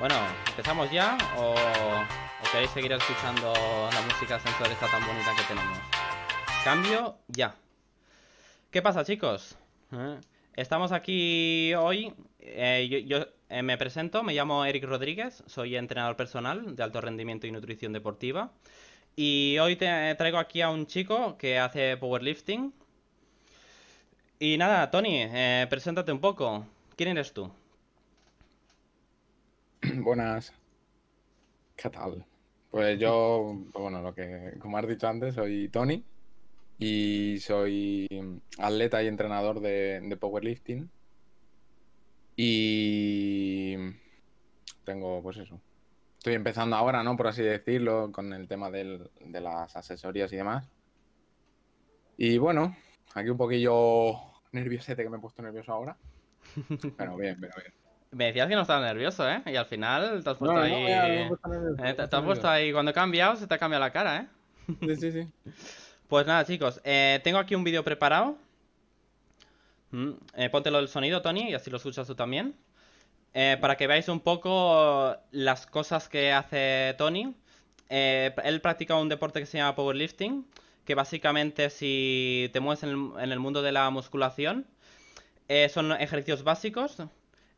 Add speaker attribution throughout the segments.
Speaker 1: Bueno, ¿empezamos ya o queréis seguir escuchando la música sensual esta tan bonita que tenemos? Cambio ya. ¿Qué pasa, chicos? ¿Eh? Estamos aquí hoy. Yo me presento, me llamo Eric Rodríguez, soy entrenador personal de alto rendimiento y nutrición deportiva. Y hoy te traigo aquí a un chico que hace powerlifting. Y nada, Tony, preséntate un poco. ¿Quién eres tú?
Speaker 2: Buenas, ¿qué tal? Pues yo, bueno, como has dicho antes, soy Tony y soy atleta y entrenador de powerlifting y tengo, pues eso, estoy empezando ahora, ¿no? Por así decirlo, con el tema de las asesorías y demás. Y bueno, aquí un poquillo nerviosete, que me he puesto nervioso ahora, pero bien, pero bien.
Speaker 1: Me decías que no estabas nervioso, ¿eh? Y al final te has
Speaker 2: No,
Speaker 1: puesto
Speaker 2: no,
Speaker 1: ahí.
Speaker 2: no, ya me he puesto nervioso, me he
Speaker 1: Te
Speaker 2: puesto
Speaker 1: has puesto
Speaker 2: nervioso.
Speaker 1: ahí. Cuando he cambiado, se te ha cambiado la cara, ¿eh?
Speaker 2: Sí, sí, sí.
Speaker 1: Pues nada, chicos. Tengo aquí un vídeo preparado. Póntelo el sonido, Tony, y así lo escuchas tú también. Para que veáis un poco las cosas que hace Tony. Él practica un deporte que se llama powerlifting. Que básicamente, si te mueves en el mundo de la musculación, son ejercicios básicos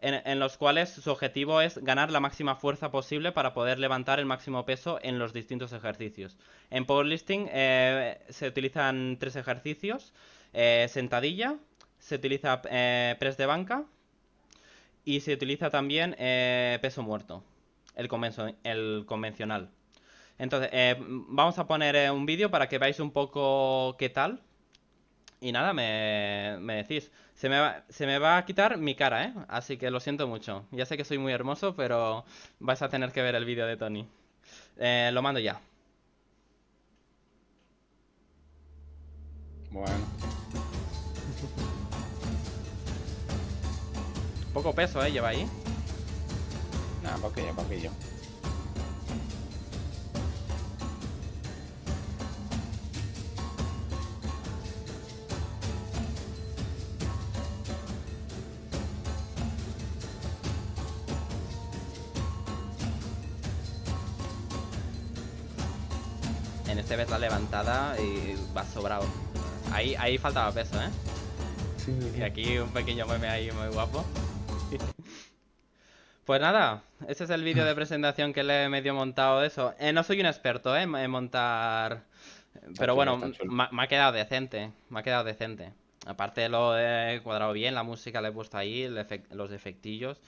Speaker 1: en los cuales su objetivo es ganar la máxima fuerza posible para poder levantar el máximo peso en los distintos ejercicios. En powerlifting se utilizan tres ejercicios. Sentadilla, se utiliza press de banca y se utiliza también peso muerto, el convencional. Entonces, vamos a poner un vídeo para que veáis un poco qué tal. Y nada, me decís. Se me va a quitar mi cara, ¿eh? Así que lo siento mucho. Ya sé que soy muy hermoso, pero vais a tener que ver el vídeo de Tony. Lo mando ya.
Speaker 2: Bueno,
Speaker 1: Poco peso, ¿eh? Lleva ahí.
Speaker 2: nada, poquillo, poquillo.
Speaker 1: En este ves la levantada y va sobrado. Ahí faltaba peso, ¿eh?
Speaker 2: Sí, sí,
Speaker 1: Y
Speaker 2: sí.
Speaker 1: aquí un pequeño meme ahí muy guapo. Pues nada, este es el vídeo de presentación que le he medio montado de eso. No soy un experto, ¿eh? En montar.
Speaker 2: Está
Speaker 1: Pero
Speaker 2: chulo,
Speaker 1: bueno,
Speaker 2: está chulo.
Speaker 1: me ha quedado decente. Me ha quedado decente. Aparte lo he cuadrado bien, la música le he puesto ahí, los efectillos.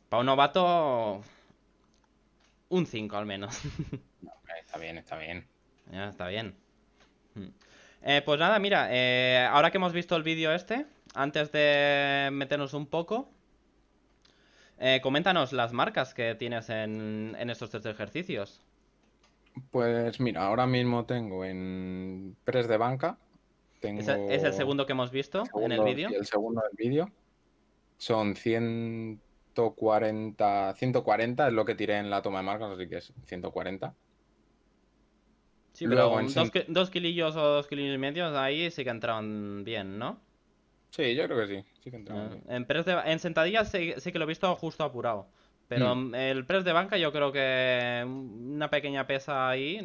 Speaker 1: Para un novato, un 5 al menos.
Speaker 2: Está bien, está bien.
Speaker 1: Ya, está bien. Mm. Pues nada, mira, ahora que hemos visto el vídeo este, antes de meternos un poco, coméntanos las marcas que tienes en estos tres ejercicios.
Speaker 2: Pues mira, ahora mismo tengo en press de banca,
Speaker 1: Es el
Speaker 2: tengo
Speaker 1: segundo que hemos
Speaker 2: el
Speaker 1: visto en el
Speaker 2: segundo, sí,
Speaker 1: vídeo.
Speaker 2: el segundo del vídeo. Son 140 es lo que tiré en la toma de marcas, así que es 140.
Speaker 1: Sí,
Speaker 2: Luego
Speaker 1: pero
Speaker 2: en
Speaker 1: dos kilillos o 2 kilillos y medio ahí sí que entraban bien, ¿no?
Speaker 2: sí, yo creo que sí, sí que entramos bien.
Speaker 1: En sentadillas sí que lo he visto justo apurado. Pero
Speaker 2: Mm,
Speaker 1: el press de banca yo creo que una pequeña pesa ahí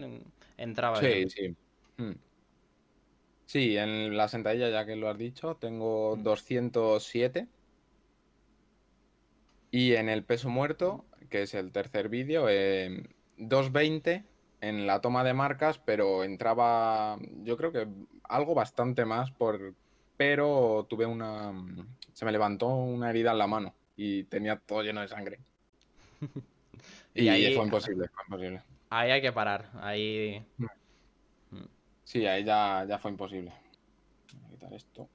Speaker 1: entraba
Speaker 2: sí,
Speaker 1: bien.
Speaker 2: sí. Mm. Sí, en la sentadilla, ya que lo has dicho, tengo
Speaker 1: Mm.
Speaker 2: 207. Y en el peso muerto, que es el tercer vídeo, 220 en la toma de marcas, pero entraba, yo creo que algo bastante más, pero tuve se me levantó una herida en la mano y tenía todo lleno de sangre.
Speaker 1: Y
Speaker 2: Y
Speaker 1: ahí,
Speaker 2: fue imposible, fue imposible.
Speaker 1: ahí hay que parar. Ahí.
Speaker 2: Mm.
Speaker 1: Mm.
Speaker 2: Sí, ahí ya fue imposible. Voy a quitar esto.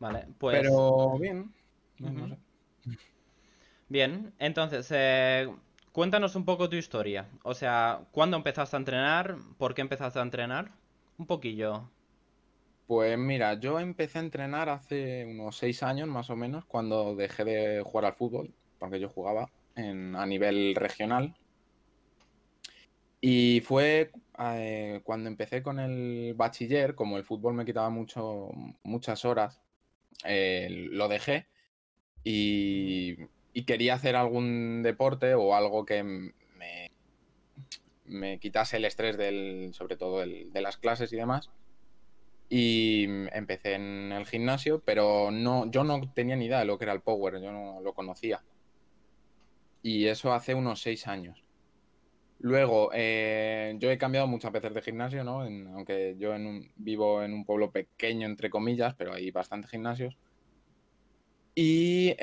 Speaker 1: Vale, pues.
Speaker 2: Pero bien, bien, no
Speaker 1: Ujú.
Speaker 2: sé.
Speaker 1: Bien, entonces, cuéntanos un poco tu historia. O sea, ¿cuándo empezaste a entrenar? ¿Por qué empezaste a entrenar? Un poquillo.
Speaker 2: Pues mira, yo empecé a entrenar hace unos 6 años más o menos, cuando dejé de jugar al fútbol, porque yo jugaba a nivel regional. Y fue cuando empecé con el bachiller, como el fútbol me quitaba muchas horas, lo dejé y y quería hacer algún deporte o algo que me quitase el estrés sobre todo de las clases y demás. Y empecé en el gimnasio, pero yo no tenía ni idea de lo que era el power, yo no lo conocía. Y eso hace unos 6 años. Luego, yo he cambiado muchas veces de gimnasio, ¿no? Aunque yo vivo en un pueblo pequeño, entre comillas, pero hay bastantes gimnasios. Y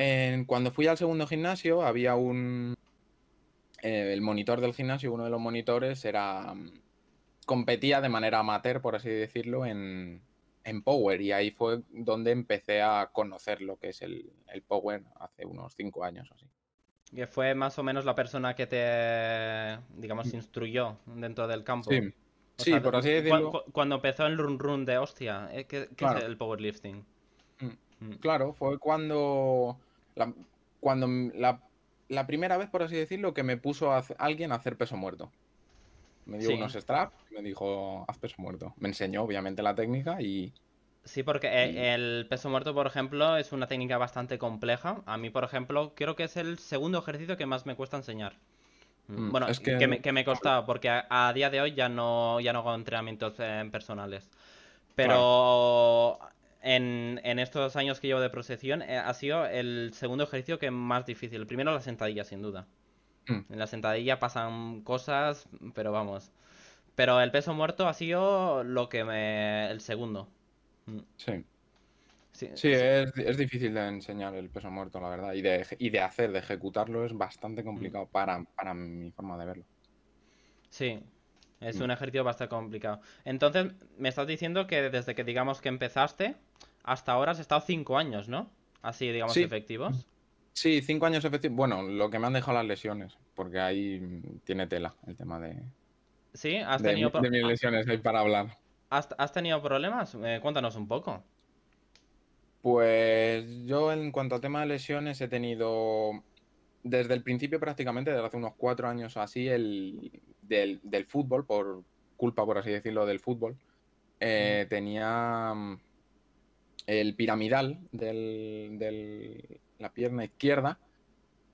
Speaker 2: cuando fui al segundo gimnasio, había el monitor del gimnasio, uno de los monitores competía de manera amateur, por así decirlo, en Power. Y ahí fue donde empecé a conocer lo que es el Power hace unos 5 años o así.
Speaker 1: Que fue más o menos la persona que te, digamos, instruyó dentro del
Speaker 2: Sí,
Speaker 1: campo. O
Speaker 2: sí,
Speaker 1: sea,
Speaker 2: por así decirlo.
Speaker 1: cuando empezó el run run de hostia, ¿qué es
Speaker 2: Claro.
Speaker 1: el powerlifting?
Speaker 2: Mm.
Speaker 1: Mm.
Speaker 2: Claro, fue la, cuando la primera vez, por así decirlo, que me puso alguien a hacer peso muerto. Me dio
Speaker 1: Sí,
Speaker 2: unos straps y me dijo, haz peso muerto. Me enseñó, obviamente, la técnica
Speaker 1: sí, porque
Speaker 2: y-
Speaker 1: el peso muerto, por ejemplo, es una técnica bastante compleja. A mí, por ejemplo, creo que es el segundo ejercicio que más me cuesta enseñar. Bueno,
Speaker 2: es que
Speaker 1: que me costaba, porque a día de hoy ya no hago entrenamientos personales.
Speaker 2: claro,
Speaker 1: Pero en estos años que llevo de prosección ha sido el segundo ejercicio que más difícil. El primero la sentadilla, sin duda.
Speaker 2: mm,
Speaker 1: En la sentadilla pasan cosas, pero vamos. Pero el peso muerto ha sido lo que me... el segundo. Mm.
Speaker 2: sí.
Speaker 1: Sí,
Speaker 2: Sí,
Speaker 1: sí.
Speaker 2: es difícil de enseñar el peso muerto, la verdad. De ejecutarlo es bastante
Speaker 1: Mm.
Speaker 2: complicado para mi forma de verlo.
Speaker 1: Sí, es
Speaker 2: Mm.
Speaker 1: un ejercicio bastante complicado. Entonces, me estás diciendo que desde que digamos que empezaste hasta ahora has estado 5 años, ¿no? Así, digamos,
Speaker 2: Sí,
Speaker 1: efectivos.
Speaker 2: sí, 5 años efectivos. Bueno, lo que me han dejado las lesiones, porque ahí tiene tela el tema
Speaker 1: Sí, has tenido,
Speaker 2: de mis lesiones ahí para hablar.
Speaker 1: has tenido problemas. Cuéntanos un poco.
Speaker 2: Pues yo en cuanto a tema de lesiones he tenido desde el principio prácticamente, desde hace unos 4 años o así, del fútbol, por culpa, por así decirlo, del fútbol.
Speaker 1: Ujú.
Speaker 2: Tenía el piramidal la pierna izquierda,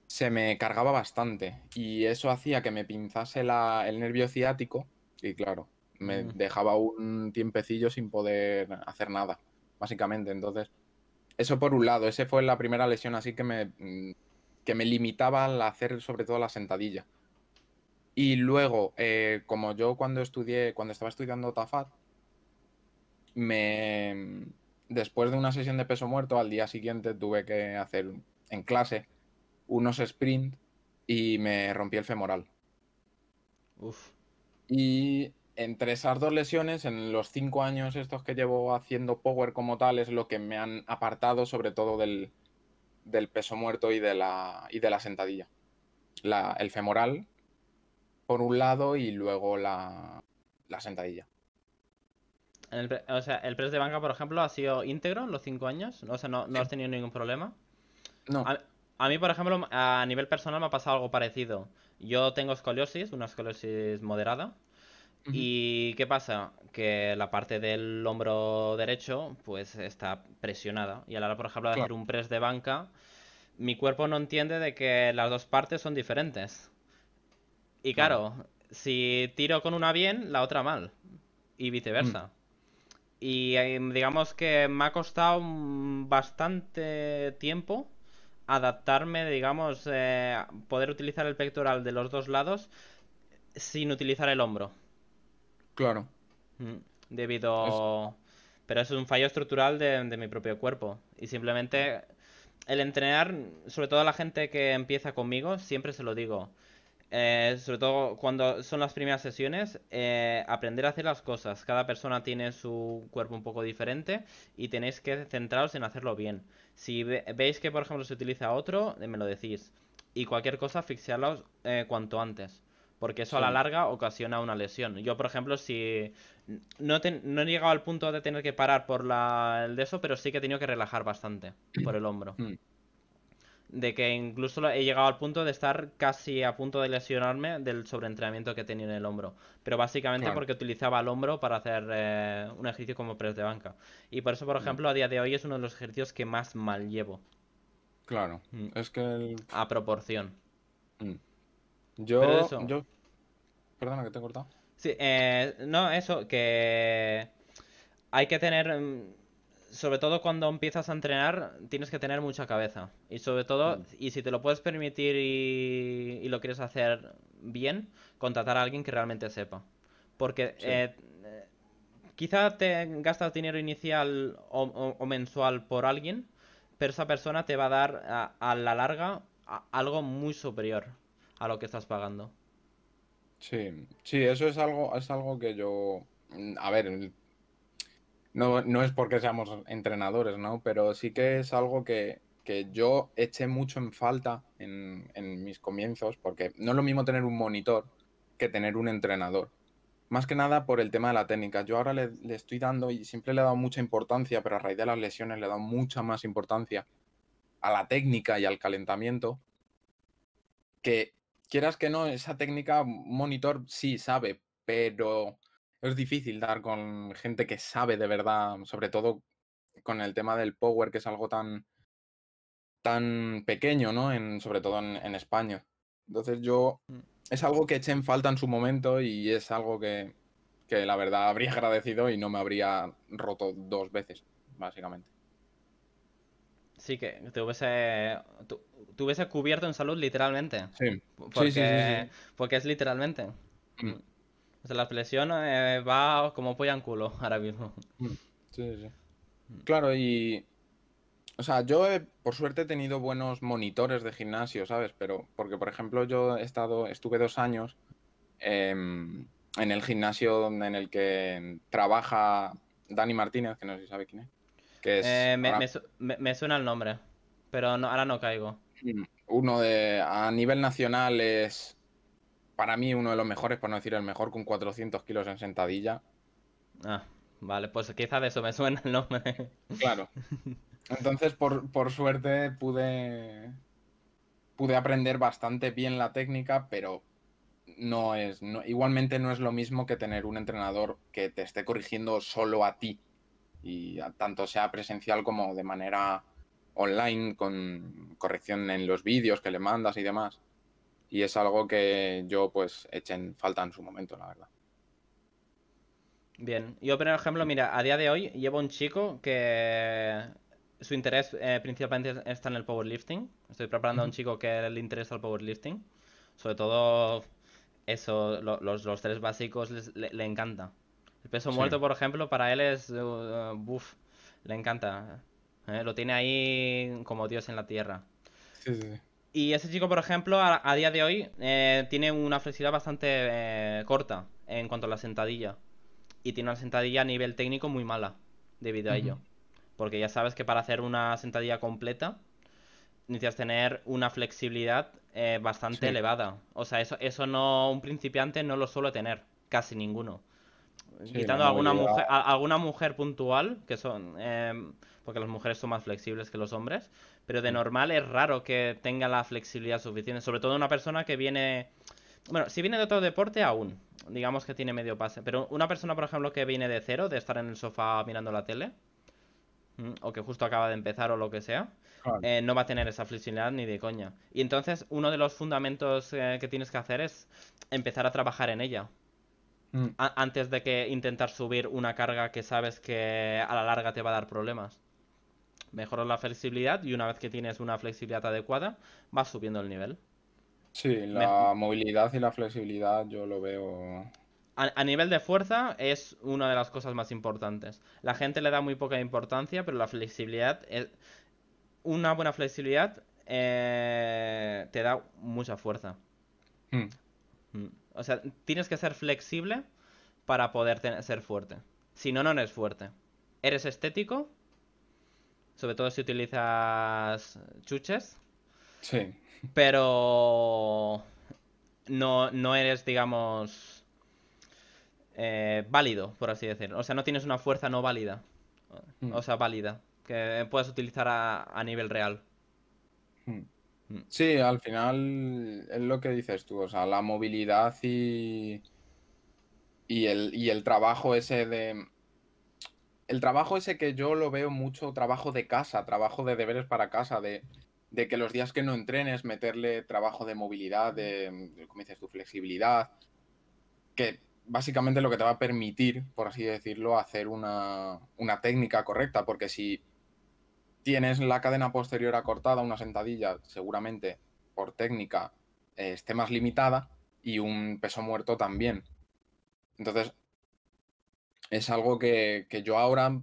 Speaker 2: se me cargaba bastante y eso hacía que me pinzase el nervio ciático y claro, me
Speaker 1: Mm.
Speaker 2: dejaba un tiempecillo sin poder hacer nada, básicamente. Entonces, eso por un lado, ese fue la primera lesión así que me limitaba al hacer sobre todo la sentadilla. Y luego, como yo cuando estaba estudiando TAFAT, después de una sesión de peso muerto, al día siguiente tuve que hacer en clase unos sprint y me rompí el femoral.
Speaker 1: Uf.
Speaker 2: Y entre esas dos lesiones, en los 5 años estos que llevo haciendo power como tal, es lo que me han apartado sobre todo del peso muerto y de la sentadilla. El femoral, por un lado, y luego la sentadilla.
Speaker 1: O sea, el press de banca, por ejemplo, ha sido íntegro los 5 años. O sea, no
Speaker 2: Sí.
Speaker 1: has tenido ningún problema.
Speaker 2: No.
Speaker 1: A, a mí, por ejemplo, a nivel personal me ha pasado algo parecido. Yo tengo escoliosis, una escoliosis moderada.
Speaker 2: Ujú.
Speaker 1: ¿Y qué pasa? Que la parte del hombro derecho, pues está presionada. Y a la hora, por ejemplo, de hacer
Speaker 2: Claro.
Speaker 1: un press de banca, mi cuerpo no entiende de que las dos partes son diferentes. Y
Speaker 2: Claro.
Speaker 1: claro, si tiro con una bien, la otra mal. Y
Speaker 2: Mm.
Speaker 1: viceversa. Y digamos que me ha costado bastante tiempo adaptarme, digamos, poder utilizar el pectoral de los dos lados sin utilizar el hombro.
Speaker 2: Claro.
Speaker 1: Mm,
Speaker 2: Es,
Speaker 1: Debido... Pero es un fallo estructural de mi propio cuerpo. Y simplemente el entrenar, sobre todo a la gente que empieza conmigo, siempre se lo digo. Sobre todo cuando son las primeras sesiones, aprender a hacer las cosas. Cada persona tiene su cuerpo un poco diferente y tenéis que centraros en hacerlo bien. Si veis que, por ejemplo, se utiliza otro, me lo decís. Y cualquier cosa, asfixiarlos cuanto antes. Porque eso a la
Speaker 2: sí.
Speaker 1: larga ocasiona una lesión. Yo, por ejemplo, si no he llegado al punto de tener que parar por el de eso, pero sí que he tenido que relajar bastante por el hombro.
Speaker 2: Mm.
Speaker 1: De que incluso he llegado al punto de estar casi a punto de lesionarme del sobreentrenamiento que tenía en el hombro. Pero básicamente
Speaker 2: Claro.
Speaker 1: porque utilizaba el hombro para hacer un ejercicio como press de banca. Y por eso, por
Speaker 2: Mm.
Speaker 1: ejemplo, a día de hoy es uno de los ejercicios que más mal llevo.
Speaker 2: Claro.
Speaker 1: Mm.
Speaker 2: Es que
Speaker 1: A proporción.
Speaker 2: mm.
Speaker 1: Pero
Speaker 2: Yo,
Speaker 1: eso.
Speaker 2: yo, perdona que te he cortado.
Speaker 1: Sí, no, eso, que hay que tener, sobre todo cuando empiezas a entrenar, tienes que tener mucha cabeza. Y sobre todo,
Speaker 2: Mm.
Speaker 1: y si te lo puedes permitir y lo quieres hacer bien, contratar a alguien que realmente sepa. Porque
Speaker 2: Sí.
Speaker 1: quizá te gastas dinero inicial o mensual por alguien, pero esa persona te va a dar a la larga algo muy superior a lo que estás pagando.
Speaker 2: Sí, sí, eso es algo que yo, a ver, no, no es porque seamos entrenadores, ¿no? Pero sí que es algo que yo eché mucho en falta en mis comienzos, porque no es lo mismo tener un monitor que tener un entrenador. Más que nada por el tema de la técnica. Yo ahora le estoy dando y siempre le he dado mucha importancia, pero a raíz de las lesiones le he dado mucha más importancia a la técnica y al calentamiento, que quieras que no, esa técnica, un monitor sí sabe, pero es difícil dar con gente que sabe de verdad, sobre todo con el tema del power, que es algo tan pequeño, ¿no? Sobre todo en España. Entonces yo, es algo que eché en falta en su momento y es algo que la verdad habría agradecido y no me habría roto dos veces, básicamente.
Speaker 1: Sí, que te hubiese cubierto en salud literalmente.
Speaker 2: Sí, sí, sí, sí,
Speaker 1: Porque,
Speaker 2: sí.
Speaker 1: porque es literalmente.
Speaker 2: Mm,
Speaker 1: Mm. O sea, la flexión va como polla en culo ahora mismo.
Speaker 2: mm. Sí, sí, sí. Claro, y o sea, yo por suerte he tenido buenos monitores de gimnasio, ¿sabes? Pero, porque por ejemplo estuve 2 años en el gimnasio en el que trabaja Dani Martínez, que no sé si sabe quién es, que es ahora
Speaker 1: Me suena el nombre, pero no, ahora no caigo.
Speaker 2: uno a nivel nacional es para mí uno de los mejores, por no decir el mejor, con 400 kilos en sentadilla.
Speaker 1: Ah, vale, pues quizá de eso me suena el nombre.
Speaker 2: Claro. Entonces, por suerte pude aprender bastante bien la técnica, pero igualmente no es lo mismo que tener un entrenador que te esté corrigiendo solo a ti, y tanto sea presencial como de manera online, con corrección en los vídeos que le mandas y demás. Y es algo que yo pues eché en falta en su momento, la verdad.
Speaker 1: Bien, yo por ejemplo, mira, a día de hoy llevo un chico que su interés principalmente está en el powerlifting. Estoy preparando a un
Speaker 2: Ujú.
Speaker 1: chico que le interesa el powerlifting. Sobre todo eso, los tres básicos le encanta. El peso
Speaker 2: Sí,
Speaker 1: muerto, por ejemplo, para él es... buf, le encanta. Lo tiene ahí como Dios en la tierra.
Speaker 2: sí, sí, sí.
Speaker 1: Y ese chico, por ejemplo, a día de hoy tiene una flexibilidad bastante corta en cuanto a la sentadilla. Y tiene una sentadilla a nivel técnico muy mala debido a
Speaker 2: Ujú.
Speaker 1: ello. Porque ya sabes que para hacer una sentadilla completa necesitas tener una flexibilidad bastante
Speaker 2: Sí,
Speaker 1: elevada. O sea, eso no, un principiante no lo suele tener, casi ninguno.
Speaker 2: sí, la
Speaker 1: Quitando
Speaker 2: movilidad.
Speaker 1: alguna mujer puntual, que son, porque las mujeres son más flexibles que los hombres, pero de
Speaker 2: Mm,
Speaker 1: normal es raro que tenga la flexibilidad suficiente, sobre todo una persona que viene, bueno, si viene de otro deporte aún, digamos que tiene medio pase, pero una persona, por ejemplo, que viene de cero, de estar en el sofá mirando la tele, o que justo acaba de empezar o lo que sea,
Speaker 2: claro.
Speaker 1: no va a tener esa flexibilidad ni de coña. Y entonces uno de los fundamentos que tienes que hacer es empezar a trabajar en ella.
Speaker 2: Mm,
Speaker 1: Antes de que intentar subir una carga que sabes que a la larga te va a dar problemas. Mejoras la flexibilidad y una vez que tienes una flexibilidad adecuada, vas subiendo el nivel.
Speaker 2: sí,
Speaker 1: Me-
Speaker 2: la movilidad y la flexibilidad yo lo veo.
Speaker 1: a nivel de fuerza es una de las cosas más importantes. La gente le da muy poca importancia, pero la flexibilidad es una buena flexibilidad te da mucha fuerza.
Speaker 2: Mm,
Speaker 1: O sea, tienes que ser flexible para poder ser fuerte. Si no, no eres fuerte. Eres estético, sobre todo si utilizas chuches,
Speaker 2: sí.
Speaker 1: pero no eres, digamos, válido, por así decirlo. O sea, no tienes una fuerza no válida.
Speaker 2: Mm,
Speaker 1: O sea, válida, que puedas utilizar a nivel real.
Speaker 2: mm.
Speaker 1: Mm.
Speaker 2: Sí, al final es lo que dices tú, o sea, la movilidad y el trabajo ese de... El trabajo ese que yo lo veo mucho, trabajo de casa, trabajo de deberes para casa, de de que los días que no entrenes, meterle trabajo de movilidad, como dices tu flexibilidad, que básicamente lo que te va a permitir, por así decirlo, hacer una técnica correcta, porque si tienes la cadena posterior acortada, una sentadilla, seguramente por técnica esté más limitada y un peso muerto también. Entonces, es algo que yo ahora,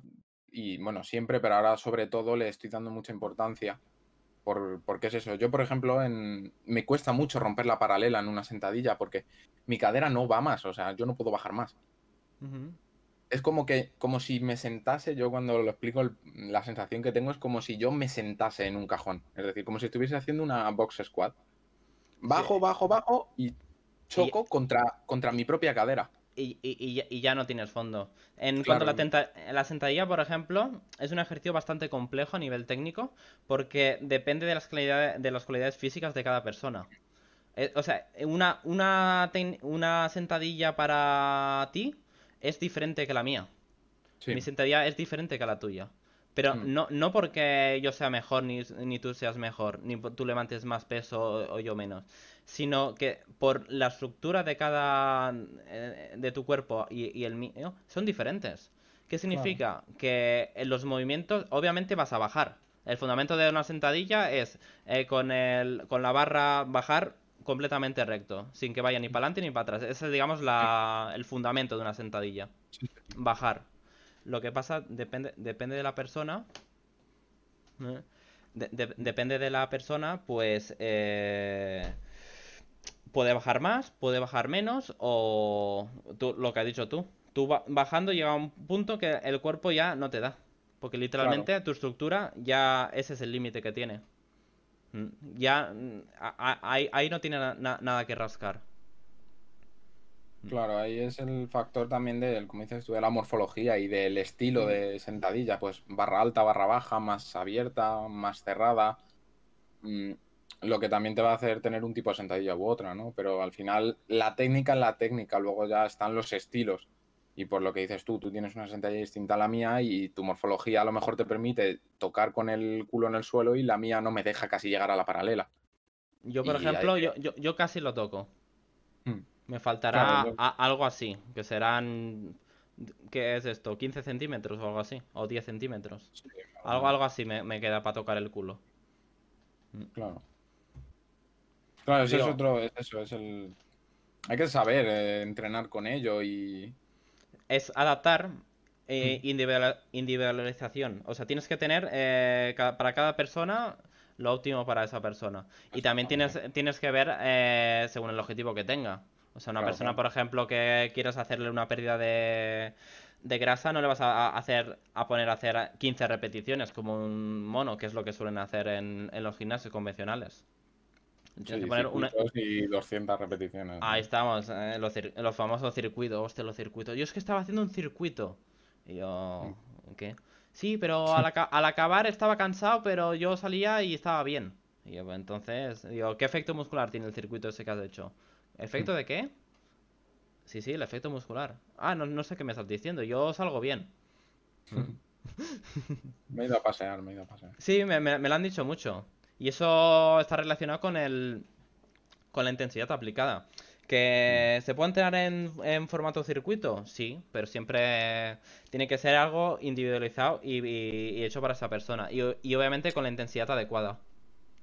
Speaker 2: y bueno, siempre, pero ahora sobre todo le estoy dando mucha importancia. Porque es eso. Yo, por ejemplo, me cuesta mucho romper la paralela en una sentadilla porque mi cadera no va más, o sea, yo no puedo bajar más.
Speaker 1: Ujú.
Speaker 2: Es como si me sentase, yo cuando lo explico, la sensación que tengo es como si yo me sentase en un cajón. Es decir, como si estuviese haciendo una box squat.
Speaker 1: Sí.
Speaker 2: Bajo, bajo, bajo y
Speaker 1: Y,
Speaker 2: choco contra mi propia cadera.
Speaker 1: y ya no tienes fondo. En cuanto a
Speaker 2: Claro,
Speaker 1: la sentadilla, por ejemplo, es un ejercicio bastante complejo a nivel técnico porque depende de las cualidades físicas de cada persona. O sea, una sentadilla para ti es diferente que la mía.
Speaker 2: sí.
Speaker 1: Mi sentadilla es diferente que la tuya. Pero
Speaker 2: Mm,
Speaker 1: no porque yo sea mejor, ni tú seas mejor, ni tú levantes más peso o yo menos. Sino que por la estructura de cada de tu cuerpo y el mío son diferentes. ¿Qué
Speaker 2: claro.
Speaker 1: significa? Que en los movimientos, obviamente vas a bajar. El fundamento de una sentadilla es con la barra bajar completamente recto, sin que vaya ni para adelante ni para atrás. Ese es, digamos, el fundamento de una sentadilla.
Speaker 2: Sí,
Speaker 1: Bajar. Lo que pasa depende de la persona. ¿Eh? Depende de la persona, pues puede bajar más, puede bajar menos, o lo que has dicho tú. Tú bajando llega a un punto que el cuerpo ya no te da. Porque
Speaker 2: claro.
Speaker 1: literalmente tu estructura ya ese es el límite que tiene. Mm, Ya ahí no tiene nada que rascar. Mm,
Speaker 2: Claro, ahí es el factor también del, como dices tú, de la morfología y del estilo
Speaker 1: mm.
Speaker 2: de sentadilla, pues barra alta, barra baja, más abierta, más cerrada, mm, lo que también te va a hacer tener un tipo de sentadilla u otra, ¿no? Pero al final la técnica es la técnica, luego ya están los estilos. Y por lo que dices tú tienes una sentadilla distinta a la mía y tu morfología a lo mejor te permite tocar con el culo en el suelo y la mía no me deja casi llegar a la paralela.
Speaker 1: Yo, por
Speaker 2: Y hay
Speaker 1: ejemplo,
Speaker 2: que...
Speaker 1: yo casi lo toco.
Speaker 2: Mm,
Speaker 1: Me
Speaker 2: claro,
Speaker 1: faltará algo así, que serán... ¿Qué es esto? ¿15 centímetros o algo así? ¿O 10 centímetros?
Speaker 2: sí, más o
Speaker 1: Algo
Speaker 2: menos,
Speaker 1: así me queda para tocar el culo. Mm.
Speaker 2: claro. Claro, ese es
Speaker 1: Digo,
Speaker 2: otro, es eso, es el... Hay que saber entrenar con ello y...
Speaker 1: es adaptar
Speaker 2: Mm,
Speaker 1: individualización. O sea, tienes que tener para cada persona lo óptimo para esa persona. Y también
Speaker 2: exactamente.
Speaker 1: tienes que ver según el objetivo que tenga. O sea, una
Speaker 2: Claro,
Speaker 1: persona,
Speaker 2: claro.
Speaker 1: por ejemplo, que quieras hacerle una pérdida de grasa, no le vas a poner a hacer 15 repeticiones como un mono, que es lo que suelen hacer en los gimnasios convencionales. Tienes que
Speaker 2: Sí,
Speaker 1: poner una...
Speaker 2: circuitos y 200 repeticiones.
Speaker 1: Ahí estamos, los famosos circuitos, hostia, los circuitos. Yo es que estaba haciendo un circuito. Y yo, ¿qué? Sí, pero al acabar estaba cansado, pero yo salía y estaba bien. Y yo, pues entonces, digo, ¿qué efecto muscular tiene el circuito ese que has hecho? ¿Efecto de qué? Sí, sí, el efecto muscular. Ah, no sé qué me estás diciendo, yo salgo bien. ¿Mm?
Speaker 2: Me he ido a pasear, me he ido a pasear.
Speaker 1: Sí, me lo han dicho mucho. Y eso está relacionado con la intensidad aplicada.
Speaker 2: Mm,
Speaker 1: ¿Que se puede entrenar en formato circuito? Sí, pero siempre tiene que ser algo individualizado y hecho para esa persona. Y obviamente con la intensidad adecuada.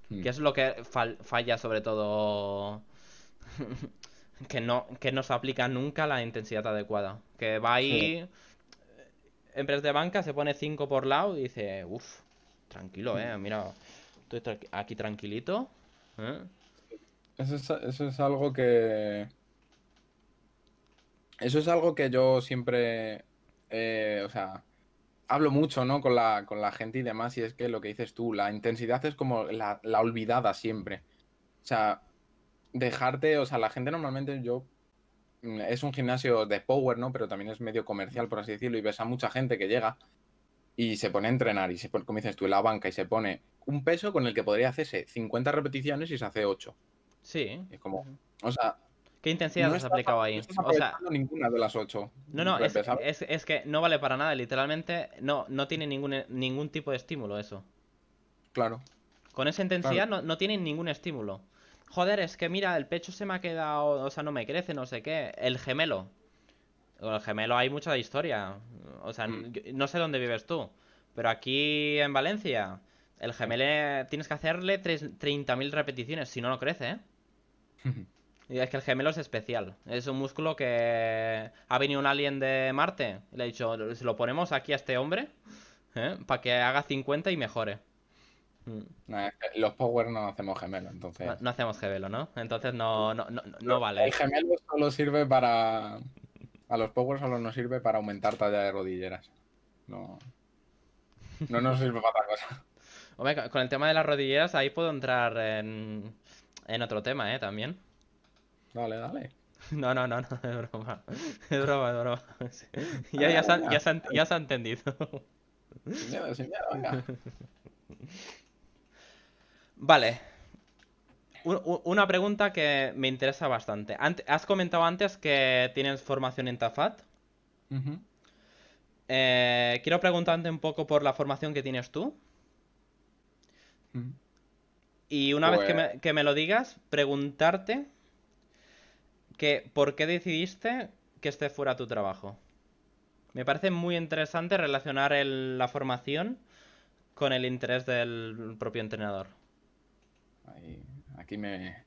Speaker 2: mm.
Speaker 1: Que es lo que falla sobre todo. Que no se aplica nunca la intensidad adecuada. Que va
Speaker 2: Sí,
Speaker 1: ahí en press de banca, se pone 5 por lado y dice, uff, tranquilo,
Speaker 2: mm.
Speaker 1: mira, estoy aquí tranquilito. ¿Eh?
Speaker 2: Eso es algo que... Eso es algo que yo siempre... o sea, hablo mucho, ¿no? Con la gente y demás, y es que lo que dices tú, la intensidad es como la olvidada siempre. O sea, dejarte, o sea, la gente normalmente yo es un gimnasio de power, ¿no? Pero también es medio comercial, por así decirlo, y ves a mucha gente que llega y se pone a entrenar y se pone, como dices tú, en la banca y se pone un peso con el que podría hacerse 50 repeticiones y se hace 8.
Speaker 1: Sí.
Speaker 2: Es como, o sea,
Speaker 1: ¿Qué intensidad
Speaker 2: no
Speaker 1: has
Speaker 2: estás,
Speaker 1: aplicado
Speaker 2: no
Speaker 1: ahí?
Speaker 2: estás
Speaker 1: O sea,
Speaker 2: aprovechando ninguna de las 8
Speaker 1: no,
Speaker 2: repes, ¿sabes?
Speaker 1: es que no vale para nada, literalmente no tiene ningún tipo de estímulo eso.
Speaker 2: Claro.
Speaker 1: Con esa
Speaker 2: Claro.
Speaker 1: intensidad no tienen ningún estímulo. Joder, es que mira, el pecho se me ha quedado, o sea, no me crece, no sé qué. El gemelo. Con el gemelo hay mucha historia. O sea,
Speaker 2: Mm,
Speaker 1: no sé dónde vives tú, pero aquí en Valencia, el
Speaker 2: sí.
Speaker 1: gemelo tienes que hacerle 30.000 repeticiones, si no, no crece, ¿eh? Y es que el gemelo es especial. Es un músculo que ha venido un alien de Marte y le ha dicho, se lo ponemos aquí a este hombre, ¿eh? Para que haga 50 y mejore. Mm.
Speaker 2: Nah, es que los Power no hacemos gemelos,
Speaker 1: No,
Speaker 2: entonces.
Speaker 1: no hacemos gemelo, ¿no? Entonces no
Speaker 2: El
Speaker 1: vale.
Speaker 2: gemelo solo sirve para. A los Power solo nos sirve para aumentar talla de rodilleras. No, no nos sirve para otra cosa.
Speaker 1: Hombre, con el tema de las rodilleras, ahí puedo entrar en otro tema, ¿eh? También.
Speaker 2: Dale, dale.
Speaker 1: No, es broma. Es broma, es broma. Sí.
Speaker 2: Venga, venga.
Speaker 1: Ya se ha entendido.
Speaker 2: Sin miedo, venga.
Speaker 1: Vale, una pregunta que me interesa bastante. Has comentado antes que tienes formación en Tafat.
Speaker 2: Ujú,
Speaker 1: Quiero preguntarte un poco por la formación que tienes tú.
Speaker 2: ujú.
Speaker 1: Y una vez
Speaker 2: Pues
Speaker 1: que me lo digas, preguntarte que por qué decidiste que este fuera tu trabajo. Me parece muy interesante relacionar la formación con el interés del propio entrenador.
Speaker 2: ahí, aquí me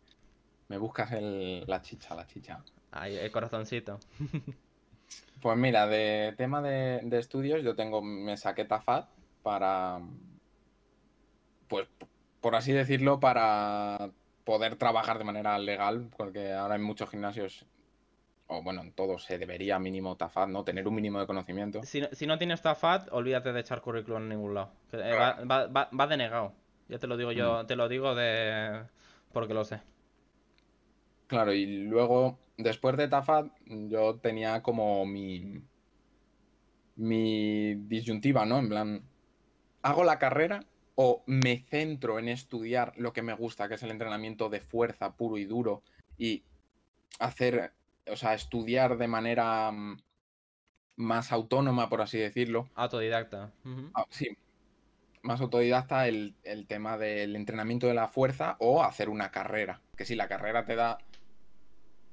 Speaker 2: buscas la chicha, la chicha.
Speaker 1: Ahí, el corazoncito.
Speaker 2: Pues mira, de tema de estudios, me saqué TAFAT para, pues, por así decirlo, para poder trabajar de manera legal, porque ahora en muchos gimnasios, o bueno, en todos se debería mínimo TAFAT, ¿no? Tener un mínimo de conocimiento.
Speaker 1: Si no tienes TAFAT, olvídate de echar currículum en ningún lado. Que,
Speaker 2: Claro.
Speaker 1: va denegado. Ya te lo digo
Speaker 2: Mm,
Speaker 1: yo, te lo digo de... porque lo sé.
Speaker 2: claro, y luego, después de TAFAT, yo tenía como mi disyuntiva, ¿no? En plan, ¿hago la carrera o me centro en estudiar lo que me gusta, que es el entrenamiento de fuerza puro y duro, y hacer, o sea, estudiar de manera más autónoma, por así decirlo?
Speaker 1: Autodidacta. Ujú.
Speaker 2: Sí, más autodidacta el tema del entrenamiento de la fuerza o hacer una carrera. Que si la carrera te da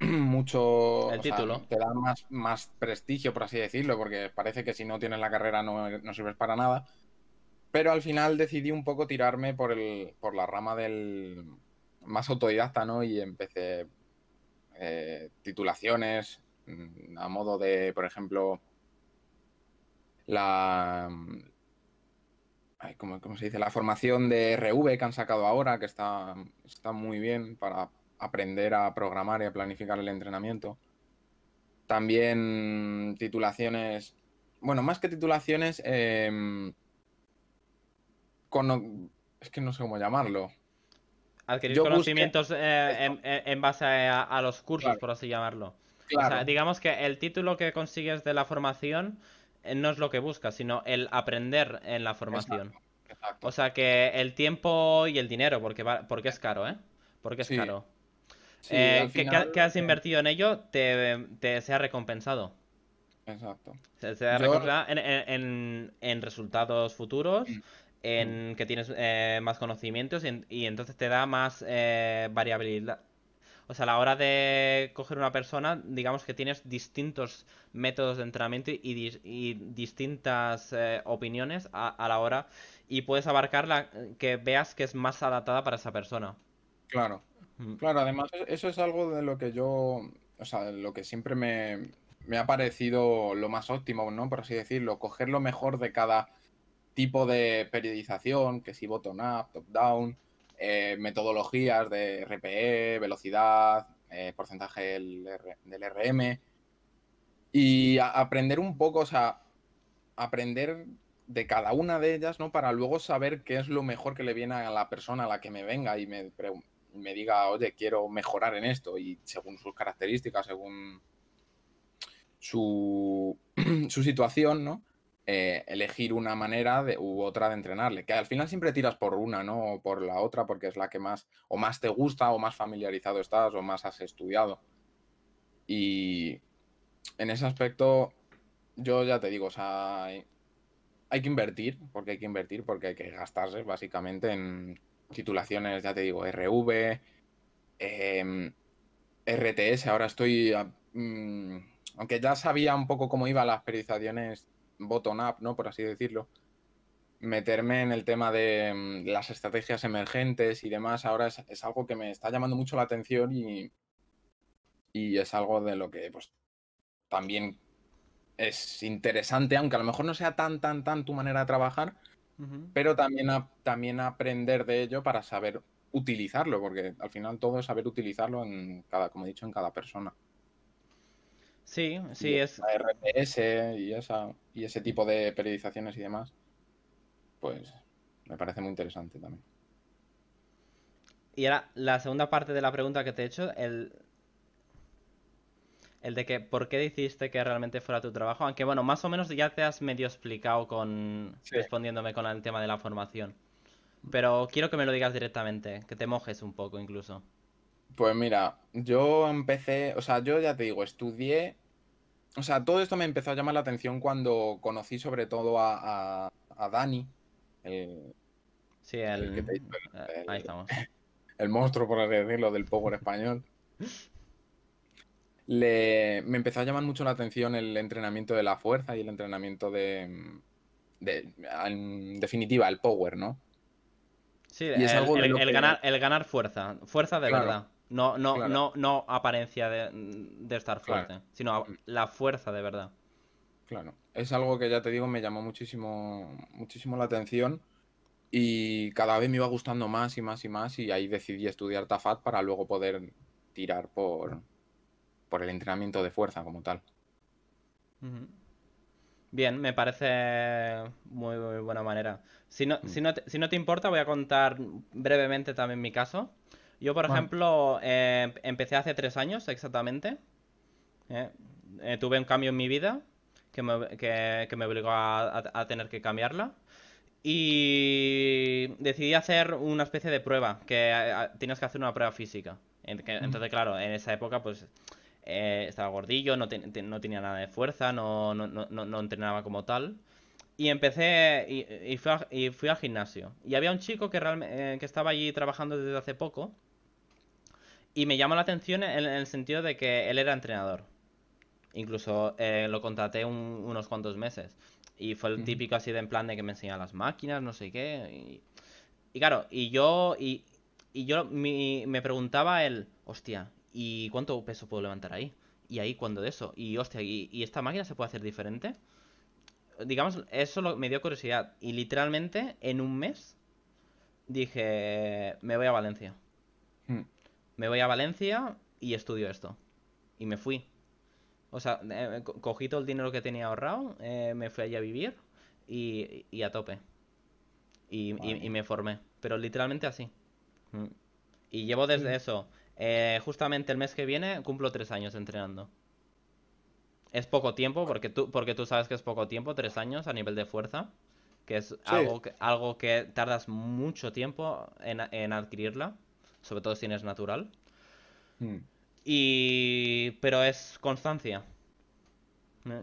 Speaker 2: mucho,
Speaker 1: El
Speaker 2: o sea,
Speaker 1: título.
Speaker 2: te da más prestigio, por así decirlo, porque parece que si no tienes la carrera no sirves para nada. Pero al final decidí un poco tirarme por la rama del más autodidacta, ¿no? Y empecé titulaciones a modo de, por ejemplo, la... ay, ¿cómo se dice? La formación de RV que han sacado ahora, que está muy bien para aprender a programar y a planificar el entrenamiento. También titulaciones, bueno, más que titulaciones, es que no sé cómo llamarlo.
Speaker 1: Adquirir
Speaker 2: Yo busqué
Speaker 1: conocimientos
Speaker 2: eso,
Speaker 1: en base a los cursos,
Speaker 2: claro,
Speaker 1: por así llamarlo. O sea,
Speaker 2: claro,
Speaker 1: digamos que el título que consigues de la formación no es lo que buscas, sino el aprender en la formación.
Speaker 2: exacto,
Speaker 1: O
Speaker 2: exacto.
Speaker 1: sea que el tiempo y el dinero, porque es caro, ¿eh? Porque es
Speaker 2: Sí,
Speaker 1: caro.
Speaker 2: sí, al final,
Speaker 1: Que has invertido en ello te sea recompensado.
Speaker 2: exacto.
Speaker 1: Se sea
Speaker 2: Yo,
Speaker 1: recompensado en resultados futuros,
Speaker 2: mm,
Speaker 1: en que tienes más conocimientos y entonces te da más variabilidad. O sea, a la hora de coger una persona, digamos que tienes distintos métodos de entrenamiento y distintas opiniones a la hora y puedes abarcar la que veas que es más adaptada para esa persona.
Speaker 2: claro,
Speaker 1: Mm.
Speaker 2: claro, además eso es algo de lo que yo, o sea, de lo que siempre me ha parecido lo más óptimo, ¿no? Por así decirlo, coger lo mejor de cada tipo de periodización, que si bottom-up, top-down, metodologías de RPE, velocidad, porcentaje del RM, y aprender un poco, o sea, aprender de cada una de ellas, ¿no? Para luego saber qué es lo mejor que le viene a la persona a la que me venga y me diga, oye, quiero mejorar en esto, y según sus características, según su, su situación, ¿no? Elegir una manera u otra de entrenarle, que al final siempre tiras por una, ¿no? O por la otra, porque es la que más, o más te gusta, o más familiarizado estás, o más has estudiado. Y en ese aspecto, yo ya te digo, o sea, hay que invertir, porque hay que invertir, porque hay que gastarse básicamente titulaciones, ya te digo, RV, em, RTS, ahora estoy, aunque ya sabía un poco cómo iban las periodizaciones bottom-up, ¿no? Por así decirlo, meterme en el tema de las estrategias emergentes y demás, ahora es algo que me está llamando mucho la atención y es algo de lo que pues también es interesante, aunque a lo mejor no sea tan tu manera de trabajar, pero también aprender de ello para saber utilizarlo, porque al final todo es saber utilizarlo en cada, como he dicho, en cada persona.
Speaker 1: Sí,
Speaker 2: Y
Speaker 1: sí, es...
Speaker 2: la RTS y ese tipo de periodizaciones y demás, pues me parece muy interesante también.
Speaker 1: Y ahora, la segunda parte de la pregunta que te he hecho, el de que por qué decidiste que realmente fuera tu trabajo, aunque bueno, más o menos ya te has medio explicado con
Speaker 2: Sí.
Speaker 1: respondiéndome con el tema de la formación. Pero quiero que me lo digas directamente, que te mojes un poco incluso.
Speaker 2: Pues mira, yo empecé, o sea, yo ya te digo, estudié, o sea, todo esto me empezó a llamar la atención cuando conocí sobre todo a Dani, el,
Speaker 1: Sí,
Speaker 2: el que te digo,
Speaker 1: ahí
Speaker 2: el,
Speaker 1: estamos.
Speaker 2: el monstruo, por así decirlo, del Power español. Me empezó a llamar mucho la atención el entrenamiento de la fuerza y el entrenamiento en definitiva, el Power, ¿no?
Speaker 1: Sí,
Speaker 2: Y es algo de lo que,
Speaker 1: el ganar fuerza, fuerza de
Speaker 2: claro,
Speaker 1: verdad. No, no,
Speaker 2: claro,
Speaker 1: no, no apariencia de estar
Speaker 2: claro.
Speaker 1: fuerte, sino la fuerza de verdad.
Speaker 2: Claro, es algo que ya te digo, me llamó muchísimo la atención y cada vez me iba gustando más y más y más y ahí decidí estudiar TAFAT para luego poder tirar por el entrenamiento de fuerza como tal.
Speaker 1: Ujú. Bien, me parece muy buena manera. Si no,
Speaker 2: Mm.
Speaker 1: si no te importa, voy a contar brevemente también mi caso. Yo, por
Speaker 2: Vale.
Speaker 1: ejemplo, empecé hace 3 años exactamente. eh. Tuve un cambio en mi vida que me obligó a tener que cambiarla. Y decidí hacer una especie de prueba, que tienes que hacer una prueba física.
Speaker 2: Mm.
Speaker 1: Entonces, claro, en esa época, pues estaba gordillo, no tenía nada de fuerza, no entrenaba como tal. Y empecé y fui al gimnasio. Y había un chico que estaba allí trabajando desde hace poco. Y me llamó la atención en el sentido de que él era entrenador. Incluso lo contraté unos cuantos meses. Y fue el
Speaker 2: Mm.
Speaker 1: típico así de en plan de que me enseñaba las máquinas, no sé qué. Y claro, me preguntaba él, hostia, ¿y cuánto peso puedo levantar ahí? Y ahí, ¿cuándo de eso? Y hostia, ¿y esta máquina se puede hacer diferente? Digamos, eso me dio curiosidad. Y literalmente, en un mes, dije, me voy a Valencia.
Speaker 2: Mm.
Speaker 1: Me voy a Valencia y estudio esto. Y me fui. O sea, cogí todo el dinero que tenía ahorrado, me fui allí a vivir y a tope.
Speaker 2: Madre
Speaker 1: Y
Speaker 2: mía.
Speaker 1: me formé. Pero literalmente así. Mm. Y llevo desde
Speaker 2: Sí.
Speaker 1: eso. Justamente el mes que viene cumplo 3 años entrenando. Es poco tiempo, porque tú sabes que es poco tiempo, 3 años a nivel de fuerza. Que es
Speaker 2: Sí.
Speaker 1: algo que tardas mucho tiempo en adquirirla. Sobre todo si eres natural.
Speaker 2: Mm.
Speaker 1: Pero es constancia.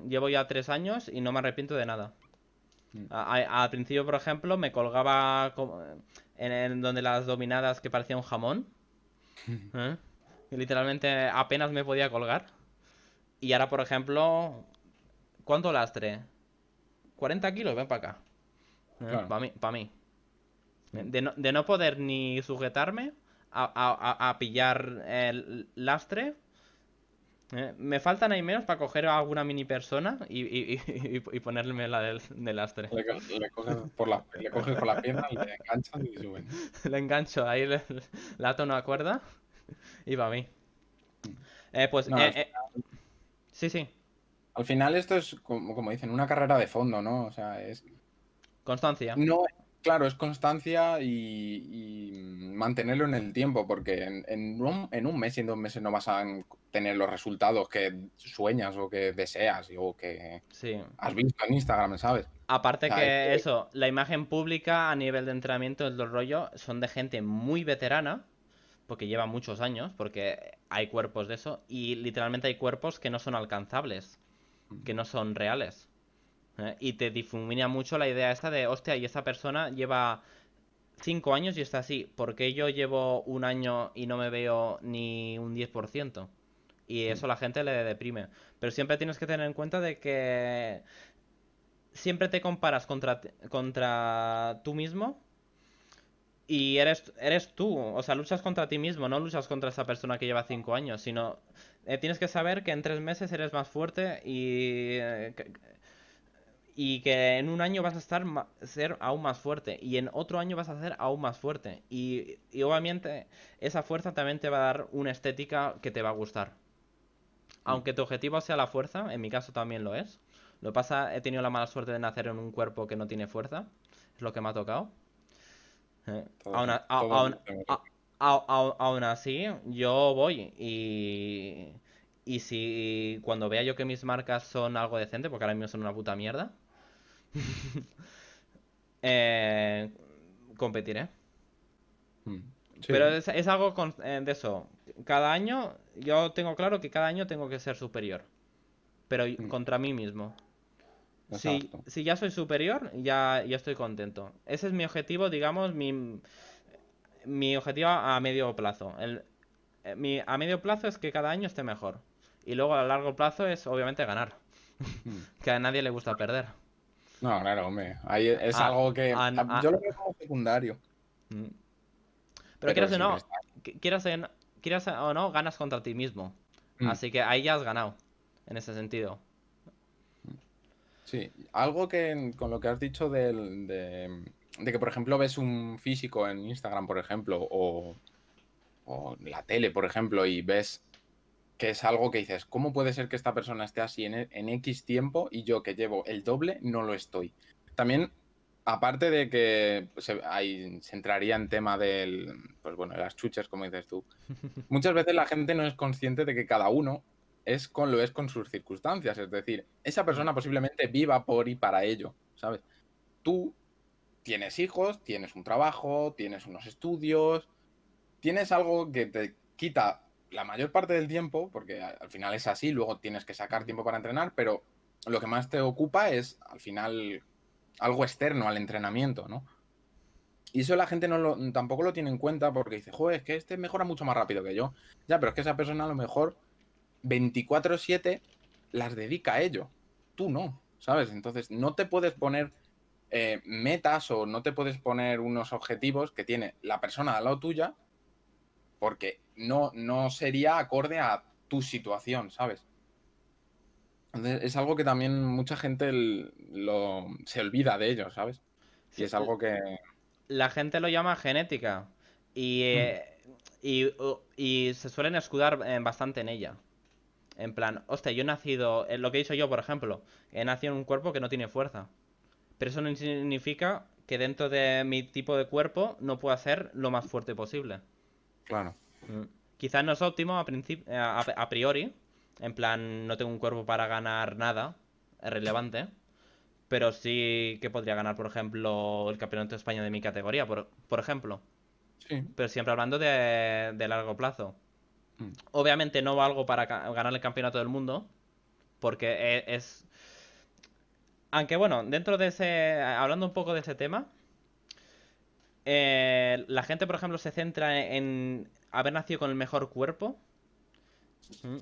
Speaker 1: Llevo ya 3 años y no me arrepiento de nada.
Speaker 2: Mm.
Speaker 1: Al principio, por ejemplo, me colgaba en donde las dominadas que parecía un jamón. ¿eh? Y literalmente apenas me podía colgar. Y ahora, por ejemplo, ¿cuánto lastre? 40 kilos, ven para acá.
Speaker 2: Claro.
Speaker 1: Para mí, para mí.
Speaker 2: Mm.
Speaker 1: De no poder ni sujetarme a pillar el lastre. Me faltan ahí menos para coger a alguna mini persona y ponerme la del lastre.
Speaker 2: Le coges con las piernas, le enganchas y suben.
Speaker 1: Le engancho ahí, le ato una cuerda y para mí.
Speaker 2: Mm.
Speaker 1: Pues,
Speaker 2: No,
Speaker 1: sí, sí,
Speaker 2: al final esto es como dicen, una carrera de fondo, ¿no? O sea,
Speaker 1: constancia.
Speaker 2: no, claro, es constancia y mantenerlo en el tiempo, porque en un mes y en 2 meses no vas a tener los resultados que sueñas o que deseas o que
Speaker 1: Sí.
Speaker 2: has visto en Instagram, ¿sabes? O
Speaker 1: Aparte
Speaker 2: sea,
Speaker 1: que eso, la imagen pública a nivel de entrenamiento del rollo son de gente muy veterana, porque lleva muchos años, porque hay cuerpos de eso, y literalmente hay cuerpos que no son alcanzables, que no son reales. Y te difumina mucho la idea esta de, hostia, y esta persona lleva 5 años y está así. Porque yo llevo un año y no me veo ni un 10%. Y
Speaker 2: Mm,
Speaker 1: eso a la gente le deprime. Pero siempre tienes que tener en cuenta de que siempre te comparas contra tú mismo y eres tú. O sea, luchas contra ti mismo, no luchas contra esa persona que lleva 5 años, sino tienes que saber que en 3 meses eres más fuerte y que en un año vas a ser aún más fuerte y en otro año vas a ser aún más fuerte. Y obviamente esa fuerza también te va a dar una estética que te va a gustar.
Speaker 2: mm.
Speaker 1: Aunque tu objetivo sea la fuerza, en mi caso también lo es. Lo que pasa, he tenido la mala suerte de nacer en un cuerpo que no tiene fuerza. Es lo que me ha tocado.
Speaker 2: Todos,
Speaker 1: Aún,
Speaker 2: todos lo tenemos
Speaker 1: a-
Speaker 2: así.
Speaker 1: aún así, yo voy y si cuando vea yo que mis marcas son algo decente, porque ahora mismo son una puta mierda, eh, competiré.
Speaker 2: Mm.
Speaker 1: Pero
Speaker 2: Sí,
Speaker 1: es algo de eso. Cada año, yo tengo claro que cada año tengo que ser superior. Pero
Speaker 2: mm,
Speaker 1: contra mí mismo.
Speaker 2: exacto.
Speaker 1: Si ya soy superior, ya estoy contento. Ese es mi objetivo, digamos, mi objetivo a medio plazo. A medio plazo es que cada año esté mejor. Y luego a largo plazo es obviamente ganar.
Speaker 2: Mm.
Speaker 1: Que a nadie le gusta perder.
Speaker 2: No, claro, hombre. Ahí es
Speaker 1: A-
Speaker 2: algo que
Speaker 1: a-
Speaker 2: yo lo veo como secundario,
Speaker 1: mm. Pero
Speaker 2: pero
Speaker 1: quieras o
Speaker 2: siempre
Speaker 1: no,
Speaker 2: está.
Speaker 1: quieras o no, ganas contra ti mismo.
Speaker 2: Mm.
Speaker 1: Así que ahí ya has ganado. En ese sentido.
Speaker 2: Sí, algo que con lo que has dicho de que, por ejemplo, ves un físico en Instagram, por ejemplo, o en la tele, por ejemplo, y ves que es algo que dices, ¿cómo puede ser que esta persona esté así en X tiempo y yo que llevo el doble no lo estoy? También, aparte de que ahí se entraría en tema pues bueno, las chuches, como dices tú, muchas veces la gente no es consciente de que cada uno lo es con sus circunstancias. Es decir, esa
Speaker 1: Mm.
Speaker 2: persona posiblemente viva por y para ello, ¿sabes? Tú tienes hijos, tienes un trabajo, tienes unos estudios, tienes algo que te quita la mayor parte del tiempo, porque al final es así, luego tienes que sacar tiempo para entrenar, pero lo que más te ocupa es al final algo externo al entrenamiento, ¿no? Y eso la gente tampoco lo tiene en cuenta porque dice, joder, es que este mejora mucho más rápido que yo. Ya, pero es que esa persona a lo mejor 24/7 las dedica a ello. Tú no, ¿sabes? Entonces no te puedes poner metas o no te puedes poner unos objetivos que tiene la persona al lado tuya porque no sería acorde a tu situación, ¿sabes? Entonces, es algo que también mucha gente se olvida de ello, ¿sabes? Y
Speaker 1: Sí,
Speaker 2: es algo que...
Speaker 1: la gente lo llama genética. Y,
Speaker 2: Mm,
Speaker 1: y se suelen escudar bastante en ella. En plan, hostia, yo he nacido, lo que he dicho yo, por ejemplo, he nacido en un cuerpo que no tiene fuerza. Pero eso no significa que dentro de mi tipo de cuerpo no pueda ser lo más fuerte posible.
Speaker 2: claro.
Speaker 1: Mm. Quizás no es óptimo a priori. En plan, no tengo un cuerpo para ganar nada. Es relevante. Pero sí que podría ganar, por ejemplo, el campeonato de España de mi categoría, por ejemplo.
Speaker 2: Sí.
Speaker 1: Pero siempre hablando de largo plazo.
Speaker 2: Mm,
Speaker 1: Obviamente no valgo para ganar el campeonato del mundo. Porque es. Aunque bueno, dentro de ese. Hablando un poco de ese tema. La gente, por ejemplo, se centra en haber nacido con el mejor cuerpo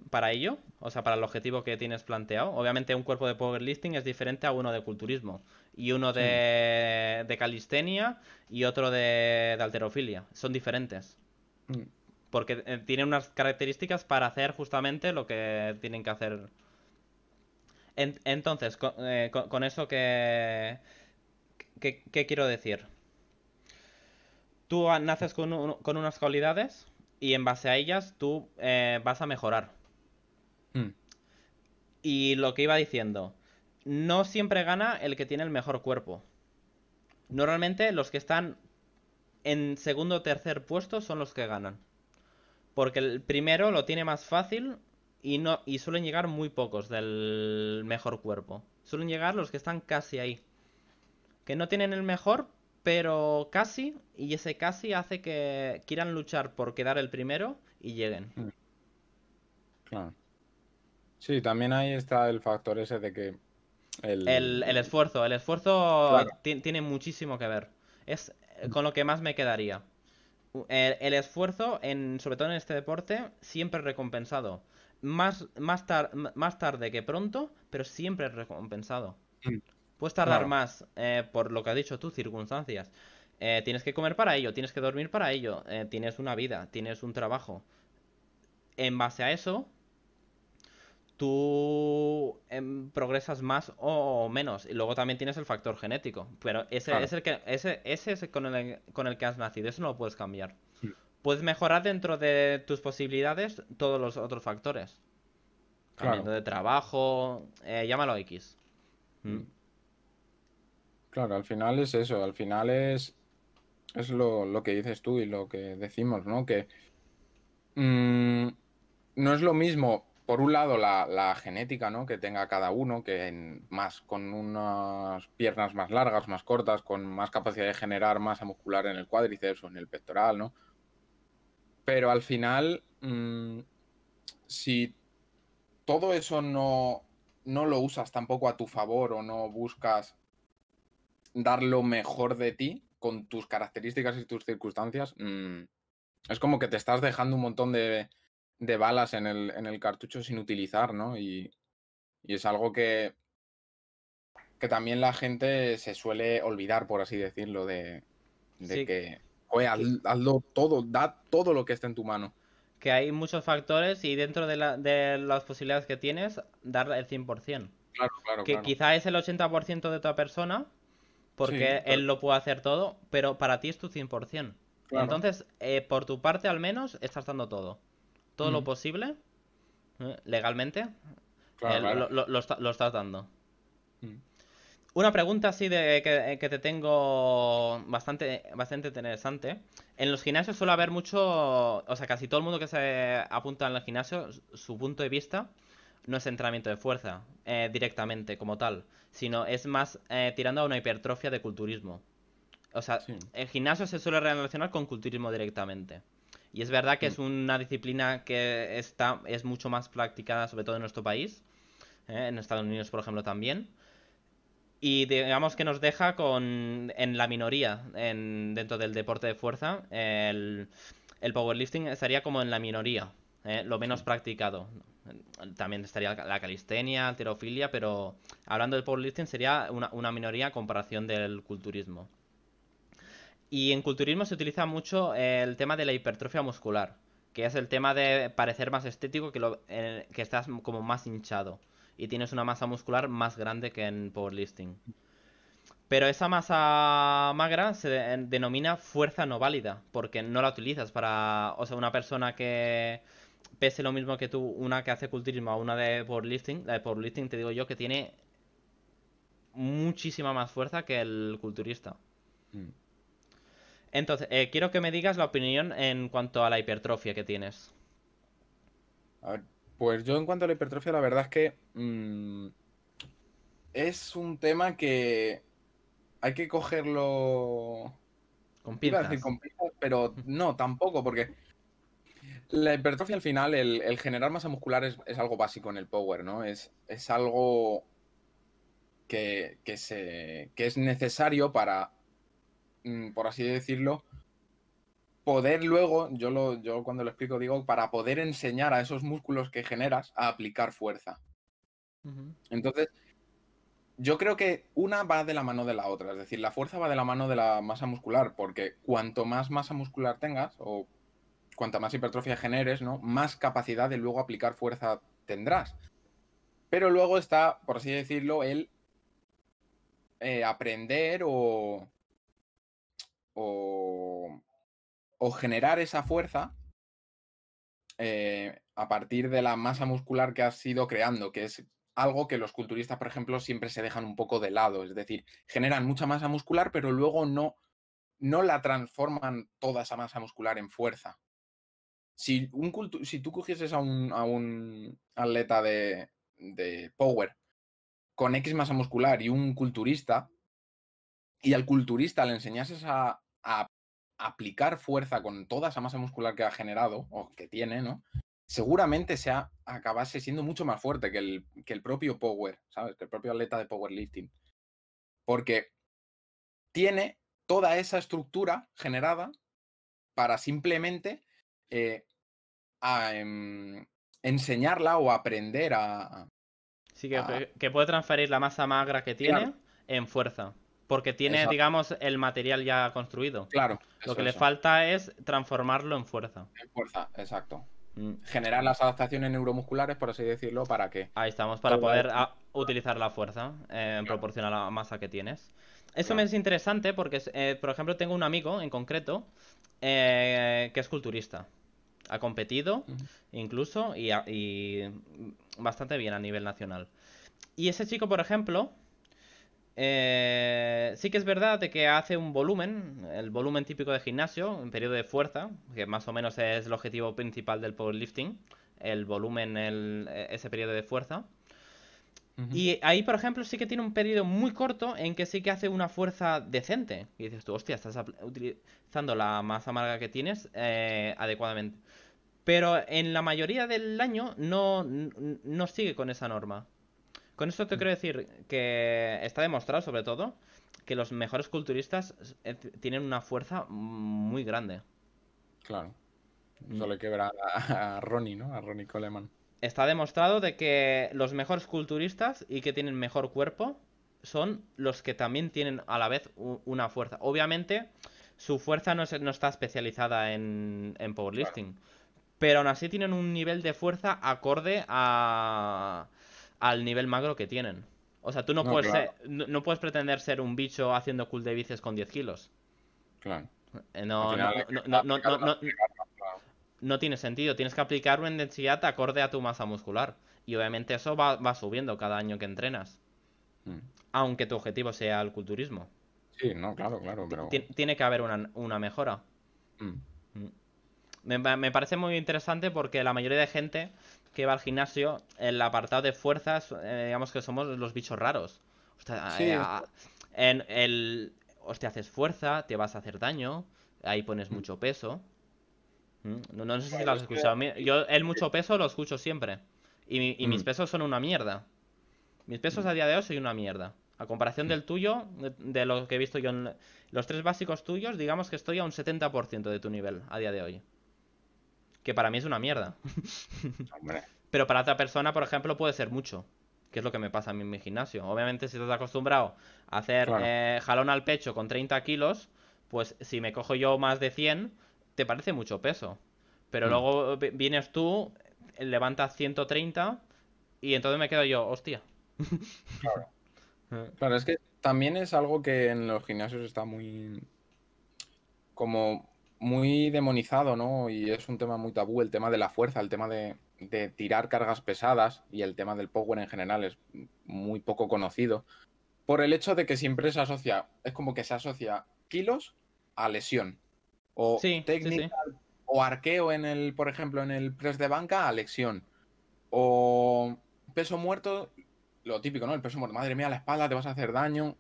Speaker 1: para ello, o sea, para el objetivo que tienes planteado. Obviamente un cuerpo de powerlifting es diferente a uno de culturismo, y uno
Speaker 2: sí.
Speaker 1: de calistenia y otro de halterofilia. Son diferentes,
Speaker 2: Mm,
Speaker 1: porque tienen unas características para hacer justamente lo que tienen que hacer. Entonces, con eso ¿qué quiero decir? Tú naces con unas cualidades y en base a ellas tú vas a mejorar.
Speaker 2: mm,
Speaker 1: Y lo que iba diciendo, no siempre gana el que tiene el mejor cuerpo. Normalmente los que están en segundo o tercer puesto son los que ganan. Porque el primero lo tiene más fácil y suelen llegar muy pocos del mejor cuerpo. Suelen llegar los que están casi ahí. Que no tienen el mejor, pero casi, y ese casi hace que quieran luchar por quedar el primero y lleguen.
Speaker 2: mm, claro. Sí, también ahí está el factor ese de que
Speaker 1: El
Speaker 2: el...
Speaker 1: esfuerzo
Speaker 2: Claro.
Speaker 1: tiene muchísimo que ver. Es, con lo que más me quedaría. El esfuerzo, sobre todo en este deporte, siempre es recompensado. Más tarde que pronto, pero siempre es recompensado.
Speaker 2: Mm.
Speaker 1: Puedes tardar
Speaker 2: Claro,
Speaker 1: más por lo que has dicho tú, circunstancias. Tienes que comer para ello, tienes que dormir para ello, tienes una vida, tienes un trabajo. En base a eso, tú progresas más o menos. Y luego también tienes el factor genético. Pero ese
Speaker 2: claro.
Speaker 1: es el que, ese es con el que has nacido. Eso no lo puedes cambiar.
Speaker 2: Mm.
Speaker 1: Puedes mejorar dentro de tus posibilidades todos los otros factores. Cambiando
Speaker 2: Claro.
Speaker 1: de trabajo, llámalo X. ¿Mm?
Speaker 2: Mm. Claro, al final es eso, al final es lo que dices tú y lo que decimos, ¿no? Que mm, no es lo mismo, por un lado, la genética, ¿no? Que tenga cada uno, que más, con unas piernas más largas, más cortas, con más capacidad de generar masa muscular en el cuádriceps o en el pectoral, ¿no? Pero al final, si todo eso no lo usas tampoco a tu favor o no buscas dar lo mejor de ti con tus características y tus circunstancias, es como que te estás dejando un montón de balas en el cartucho sin utilizar, ¿no? Y es algo que también la gente se suele olvidar, por así decirlo, de
Speaker 1: Sí,
Speaker 2: que, oye,
Speaker 1: que,
Speaker 2: hazlo todo, da todo lo que esté en tu mano.
Speaker 1: que hay muchos factores y dentro de las posibilidades que tienes, dar el 100%.
Speaker 2: Claro, claro,
Speaker 1: Que
Speaker 2: claro.
Speaker 1: quizá es el 80% de otra persona,
Speaker 2: Sí,
Speaker 1: porque él lo puede hacer todo, pero para ti es tu 100%.
Speaker 2: claro.
Speaker 1: Entonces, por tu parte al menos, estás dando todo. Todo lo
Speaker 2: Mm,
Speaker 1: posible, legalmente,
Speaker 2: claro, claro.
Speaker 1: lo estás dando.
Speaker 2: Mm,
Speaker 1: Una pregunta así que te tengo bastante interesante. En los gimnasios suele haber mucho, o sea, casi todo el mundo que se apunta al gimnasio, su punto de vista no es entrenamiento de fuerza directamente como tal, sino es más tirando a una hipertrofia de culturismo. O sea,
Speaker 2: sí.
Speaker 1: el gimnasio se suele relacionar con culturismo directamente. Y es verdad que
Speaker 2: Mm,
Speaker 1: es una disciplina que es mucho más practicada, sobre todo en nuestro país, en Estados Unidos, por ejemplo, también. Y digamos que nos deja en la minoría dentro del deporte de fuerza. El powerlifting estaría como en la minoría, lo menos
Speaker 2: sí.
Speaker 1: practicado. También estaría la calistenia, halterofilia, pero hablando del powerlifting sería una minoría a comparación del culturismo. Y en culturismo se utiliza mucho el tema de la hipertrofia muscular, que es el tema de parecer más estético que estás como más hinchado y tienes una masa muscular más grande que en powerlifting. Pero esa masa magra se denomina fuerza no válida, porque no la utilizas para, o sea, una persona que pese lo mismo que tú, una que hace culturismo a una de powerlifting, la de powerlifting te digo yo que tiene muchísima más fuerza que el culturista.
Speaker 2: Mm.
Speaker 1: Entonces, quiero que me digas la opinión en cuanto a la hipertrofia que tienes.
Speaker 2: A ver, pues yo en cuanto a la hipertrofia, la verdad es que es un tema que hay que cogerlo.
Speaker 1: Con
Speaker 2: Iba a decir
Speaker 1: pinzas.
Speaker 2: con pinzas, pero no, tampoco, porque la hipertrofia al final, el generar masa muscular es algo básico en el power, ¿no? Es algo que es necesario para, por así decirlo, poder luego, yo cuando lo explico digo, para poder enseñar a esos músculos que generas a aplicar fuerza.
Speaker 1: Ujú.
Speaker 2: Entonces, yo creo que una va de la mano de la otra, es decir, la fuerza va de la mano de la masa muscular, porque cuanto más masa muscular tengas o cuanta más hipertrofia generes, ¿no? Más capacidad de luego aplicar fuerza tendrás. Pero luego está, por así decirlo, el aprender o, o generar esa fuerza a partir de la masa muscular que has ido creando, que es algo que los culturistas, por ejemplo, siempre se dejan un poco de lado. Es decir, generan mucha masa muscular, pero luego no la transforman toda esa masa muscular en fuerza. Si tú cogieses a un atleta de power con X masa muscular y un culturista, y al culturista le enseñases a aplicar fuerza con toda esa masa muscular que ha generado o que tiene, ¿no? Seguramente acabase siendo mucho más fuerte que el propio power, ¿sabes? Que el propio atleta de powerlifting. Porque tiene toda esa estructura generada para simplemente enseñarla o aprender
Speaker 1: Sí,
Speaker 2: a-
Speaker 1: que puede transferir la masa magra que
Speaker 2: Claro,
Speaker 1: tiene en fuerza. Porque tiene,
Speaker 2: exacto,
Speaker 1: digamos, el material ya construido.
Speaker 2: claro,
Speaker 1: Lo que le
Speaker 2: eso,
Speaker 1: falta es transformarlo en fuerza.
Speaker 2: en fuerza, exacto.
Speaker 1: Mm.
Speaker 2: Generar las adaptaciones neuromusculares, por así decirlo, para que
Speaker 1: Ahí estamos, para
Speaker 2: toda
Speaker 1: poder
Speaker 2: esa...
Speaker 1: utilizar la fuerza en
Speaker 2: Claro,
Speaker 1: proporción a la masa que tienes. Eso me
Speaker 2: claro.
Speaker 1: es interesante porque, por ejemplo, tengo un amigo en concreto que es culturista. Ha competido
Speaker 2: Ujú,
Speaker 1: incluso y bastante bien a nivel nacional. Y ese chico, por ejemplo, sí que es verdad de que hace un volumen, el volumen típico de gimnasio, en periodo de fuerza, que más o menos es el objetivo principal del powerlifting, el volumen, ese periodo de fuerza.
Speaker 2: ujú.
Speaker 1: Y ahí, por ejemplo, sí que tiene un periodo muy corto en que sí que hace una fuerza decente. Y dices tú, hostia, estás utilizando la masa amarga que tienes adecuadamente. Pero en la mayoría del año no sigue con esa norma. Con esto te quiero decir que está demostrado, sobre todo, que los mejores culturistas tienen una fuerza muy grande.
Speaker 2: Claro.
Speaker 1: Mm.
Speaker 2: Eso le quebra a Ronnie, ¿no? A Ronnie Coleman.
Speaker 1: Está demostrado de que los mejores culturistas y que tienen mejor cuerpo son los que también tienen a la vez una fuerza. Obviamente, su fuerza no está especializada en
Speaker 2: Claro,
Speaker 1: powerlifting, pero aún así tienen un nivel de fuerza acorde al nivel magro que tienen. O sea, tú no
Speaker 2: no,
Speaker 1: puedes
Speaker 2: claro,
Speaker 1: no puedes pretender ser un bicho haciendo cool de bíceps con 10 kilos.
Speaker 2: claro. Al
Speaker 1: No, no,
Speaker 2: final
Speaker 1: no,
Speaker 2: hay
Speaker 1: no,
Speaker 2: que
Speaker 1: no, no,
Speaker 2: aplicar
Speaker 1: no,
Speaker 2: unas
Speaker 1: no,
Speaker 2: reglas, claro.
Speaker 1: no tiene sentido. Tienes que aplicar una intensidad acorde a tu masa muscular. Y obviamente eso va subiendo cada año que entrenas.
Speaker 2: Mm.
Speaker 1: Aunque tu objetivo sea el culturismo.
Speaker 2: Sí, no, claro, claro, pero...
Speaker 1: Tiene que haber una mejora.
Speaker 2: mm,
Speaker 1: Mm. Me parece muy interesante porque la mayoría de gente que va al gimnasio, el apartado de fuerzas, digamos que somos los bichos raros. Hostia,
Speaker 2: Sí,
Speaker 1: en el. Hostia, haces fuerza, te vas a hacer daño, ahí pones
Speaker 2: mm,
Speaker 1: mucho peso. No sé si lo
Speaker 2: claro,
Speaker 1: has
Speaker 2: es que...
Speaker 1: escuchado. Yo el mucho peso lo escucho siempre. Y mis
Speaker 2: mm,
Speaker 1: pesos son una mierda. Mis pesos
Speaker 2: mm,
Speaker 1: a día de hoy soy una mierda. A comparación
Speaker 2: mm.
Speaker 1: del tuyo, de lo que he visto yo en los tres básicos tuyos, digamos que estoy a un 70% de tu nivel a día de hoy. Que para mí es una mierda.
Speaker 2: Hombre,
Speaker 1: Pero para otra persona, por ejemplo, puede ser mucho. Que es lo que me pasa a mí en mi gimnasio. Obviamente, si estás acostumbrado a hacer
Speaker 2: claro.
Speaker 1: jalón al pecho con 30 kilos, pues si me cojo yo más de 100, te parece mucho peso. Pero
Speaker 2: Mm,
Speaker 1: luego vienes tú, levantas 130 y entonces me quedo yo, hostia.
Speaker 2: claro. Claro, es que también es algo que en los gimnasios está muy... como muy demonizado, ¿no? Y es un tema muy tabú, el tema de la fuerza, el tema de tirar cargas pesadas y el tema del power en general es muy poco conocido. Por el hecho de que siempre se asocia, es como que se asocia kilos a lesión. O
Speaker 1: Sí, sí, sí.
Speaker 2: técnica o arqueo en el, por ejemplo, en el press de banca a lesión. O peso muerto, lo típico, ¿no? El peso muerto, madre mía, la espalda, te vas a hacer daño.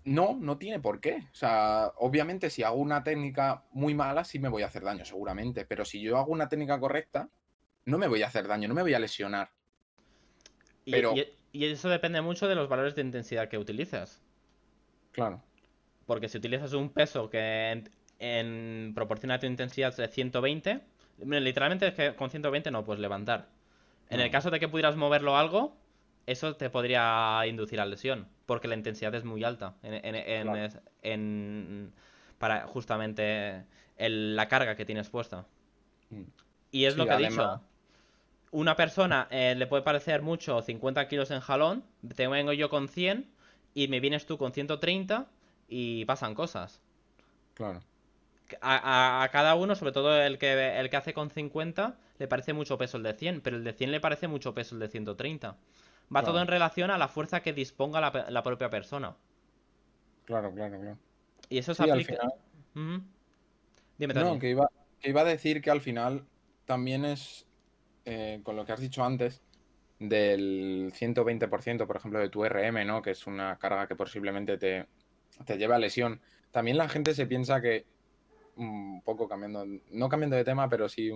Speaker 2: No, no tiene por qué. O sea, obviamente si hago una técnica muy mala, sí me voy a hacer daño, seguramente. Pero si yo hago una técnica correcta, no me voy a hacer daño, no me voy a lesionar.
Speaker 1: Y,
Speaker 2: Pero,
Speaker 1: y eso depende mucho de los valores de intensidad que utilizas.
Speaker 2: claro,
Speaker 1: Porque si utilizas un peso que en proporción a tu intensidad de 120, literalmente es que con 120 no puedes levantar. En el
Speaker 2: no,
Speaker 1: caso de que pudieras moverlo algo, eso te podría inducir a lesión, porque la intensidad es muy alta
Speaker 2: claro.
Speaker 1: para justamente la carga que tienes puesta.
Speaker 2: Mm.
Speaker 1: Y es lo
Speaker 2: Sí,
Speaker 1: que he
Speaker 2: además,
Speaker 1: dicho. Una persona le puede parecer mucho 50 kilos en jalón, te vengo yo con 100 y me vienes tú con 130 y pasan cosas.
Speaker 2: claro,
Speaker 1: A cada uno, sobre todo el que hace con 50, le parece mucho peso el de 100, pero el de 100 le parece mucho peso el de 130. Va todo en
Speaker 2: claro,
Speaker 1: relación a la fuerza que disponga la propia persona.
Speaker 2: claro, claro, claro.
Speaker 1: Y eso se
Speaker 2: Sí, al
Speaker 1: aplica.
Speaker 2: final,
Speaker 1: Ujú. Dime,
Speaker 2: no,
Speaker 1: Tony.
Speaker 2: que iba a decir que al final también es, con lo que has dicho antes, del 120%, por ejemplo, de tu RM, ¿no? Que es una carga que posiblemente te lleva a lesión. También la gente se piensa que, un poco cambiando, no cambiando de tema, pero sí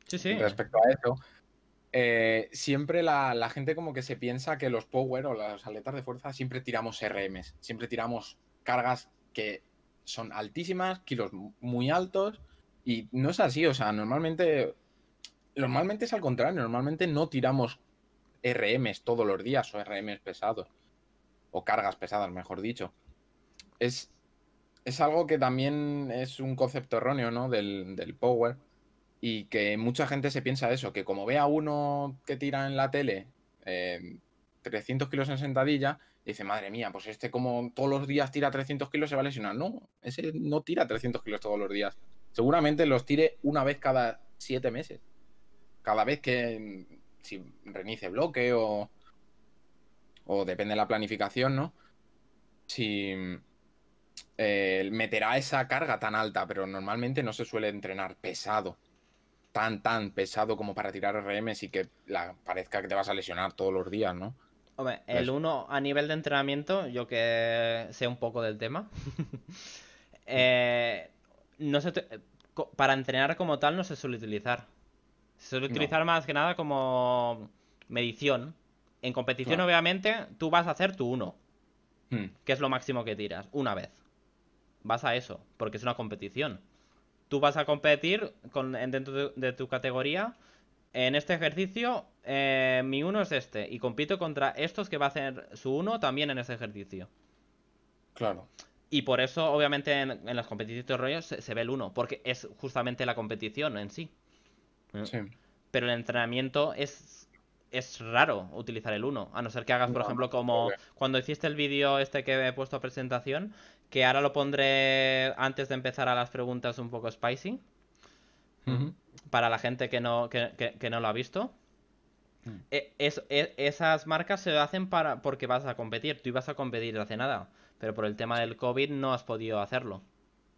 Speaker 1: Sí, sí.
Speaker 2: respecto a eso, siempre la gente como que se piensa que los power o las aletas de fuerza siempre tiramos RMs, siempre tiramos cargas que son altísimas, kilos muy altos, y no es así, o sea, normalmente es al contrario, normalmente no tiramos RMs todos los días o RMs pesados, o cargas pesadas, mejor dicho. Es algo que también es un concepto erróneo, ¿no? Del power. Y que mucha gente se piensa eso, que como ve a uno que tira en la tele 300 kilos en sentadilla, dice, madre mía, pues este como todos los días tira 300 kilos se va a lesionar. No, ese no tira 300 kilos todos los días. Seguramente los tire una vez cada 7 meses. Cada vez que si reinicie bloque o depende de la planificación, ¿no? Si meterá esa carga tan alta, pero normalmente no se suele entrenar pesado. Tan pesado como para tirar RMs y que parezca que te vas a lesionar todos los días, ¿no?
Speaker 1: Hombre, el
Speaker 2: Entonces,
Speaker 1: 1 a nivel de entrenamiento, yo que sé un poco del tema,
Speaker 2: mm,
Speaker 1: eh, no se te- para entrenar como tal no se suele utilizar. Se suele
Speaker 2: no,
Speaker 1: utilizar más que nada como medición. En competición,
Speaker 2: claro.
Speaker 1: obviamente, tú vas a hacer tu uno,
Speaker 2: Mm,
Speaker 1: que es lo máximo que tiras, una vez. Vas a eso, porque es una competición. Tú vas a competir dentro de tu categoría. En este ejercicio, mi uno es este. Y compito contra estos que va a hacer su uno también en ese ejercicio.
Speaker 2: claro,
Speaker 1: Y por eso, obviamente, en las competiciones de rollos se ve el uno. Porque es justamente la competición en sí. Mm.
Speaker 2: sí.
Speaker 1: Pero el entrenamiento es raro utilizar el uno. A no ser que hagas,
Speaker 2: No,
Speaker 1: por
Speaker 2: no
Speaker 1: ejemplo,
Speaker 2: se
Speaker 1: como
Speaker 2: suele.
Speaker 1: cuando hiciste el vídeo este que he puesto a presentación. Que ahora lo pondré antes de empezar a las preguntas un poco spicy. Mm.
Speaker 2: Ujú,
Speaker 1: Para la gente que no lo ha visto.
Speaker 2: mm.
Speaker 1: Esas marcas se hacen porque vas a competir. Tú ibas a competir hace nada. Pero por el tema
Speaker 2: Sí,
Speaker 1: del COVID no has podido hacerlo.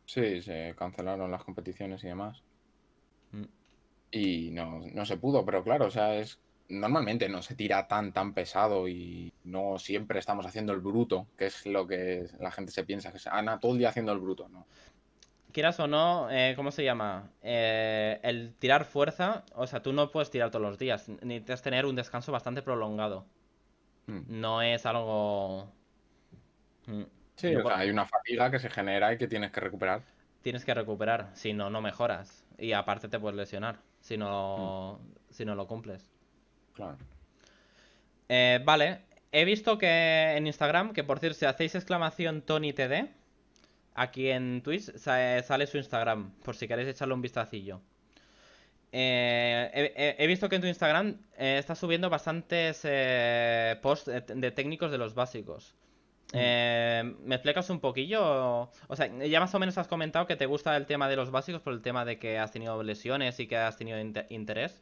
Speaker 2: sí, se cancelaron las competiciones y demás.
Speaker 1: Mm.
Speaker 2: Y no se pudo, pero claro, o sea, normalmente no se tira tan pesado y no siempre estamos haciendo el bruto, que es lo que la gente se piensa, que es Ana todo el día haciendo el bruto, ¿no?
Speaker 1: Quieras o no, ¿cómo se llama? El tirar fuerza, o sea, tú no puedes tirar todos los días. Necesitas tener un descanso bastante prolongado.
Speaker 2: Mm.
Speaker 1: No es algo... Mm.
Speaker 2: Sí,
Speaker 1: Yo
Speaker 2: o sea, hay una fatiga que se genera y que tienes que recuperar.
Speaker 1: tienes que recuperar, si no, no mejoras. Y aparte te puedes lesionar
Speaker 2: Mm,
Speaker 1: si no lo cumples.
Speaker 2: claro.
Speaker 1: Vale, he visto que en Instagram, que por cierto, si hacéis exclamación TonyTD, aquí en Twitch sale su Instagram, por si queréis echarle un vistacillo. He visto que en tu Instagram estás subiendo bastantes posts de técnicos de los básicos.
Speaker 2: Mm.
Speaker 1: ¿Me explicas un poquillo? O sea, ya más o menos has comentado que te gusta el tema de los básicos por el tema de que has tenido lesiones y que has tenido interés.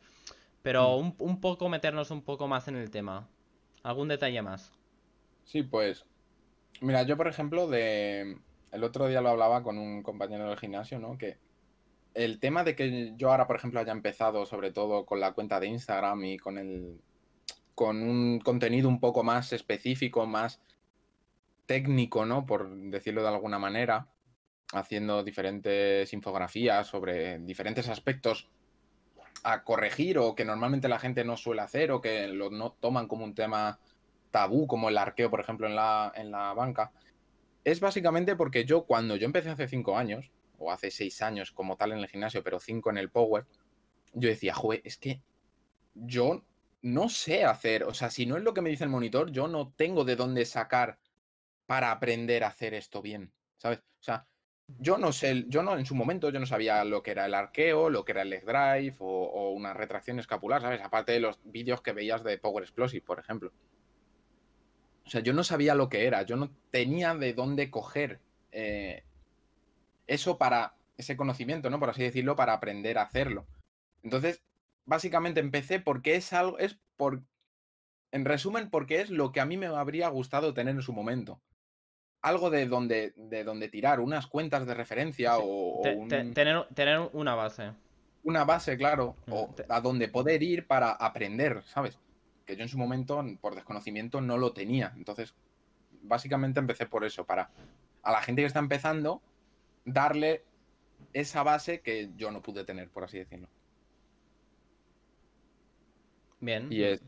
Speaker 1: Pero
Speaker 2: Mm.
Speaker 1: un poco meternos un poco más en el tema. ¿Algún detalle más?
Speaker 2: Sí, pues, mira, yo por ejemplo, el otro día lo hablaba con un compañero del gimnasio, ¿no? Que el tema de que yo ahora, por ejemplo, haya empezado sobre todo con la cuenta de Instagram y con un contenido un poco más específico, más técnico, ¿no? Por decirlo de alguna manera, haciendo diferentes infografías sobre diferentes aspectos a corregir o que normalmente la gente no suele hacer o que lo no toman como un tema tabú, como el arqueo, por ejemplo, en la banca. Es básicamente porque cuando yo empecé hace 5 años, o hace 6 años como tal en el gimnasio, pero 5 en el Power, yo decía, joder, es que yo no sé hacer, o sea, si no es lo que me dice el monitor, yo no tengo de dónde sacar para aprender a hacer esto bien, ¿sabes? O sea, yo no sé, yo no, en su momento yo no sabía lo que era el arqueo, lo que era el leg drive o una retracción escapular, ¿sabes? Aparte de los vídeos que veías de Power Explosive, por ejemplo. O sea, yo no sabía lo que era, yo no tenía de dónde coger eh, eso ese conocimiento, ¿no? Por así decirlo, para aprender a hacerlo. Entonces, básicamente empecé porque en resumen, porque es lo que a mí me habría gustado tener en su momento. Algo de donde tirar, unas cuentas de referencia
Speaker 1: Sí.
Speaker 2: o
Speaker 1: Tener una base.
Speaker 2: una base, claro,
Speaker 1: Mm,
Speaker 2: o a donde poder ir para aprender, ¿sabes? Que yo en su momento, por desconocimiento, no lo tenía. Entonces, básicamente empecé por eso, para a la gente que está empezando, darle esa base que yo no pude tener, por así decirlo.
Speaker 1: Bien.
Speaker 2: Y es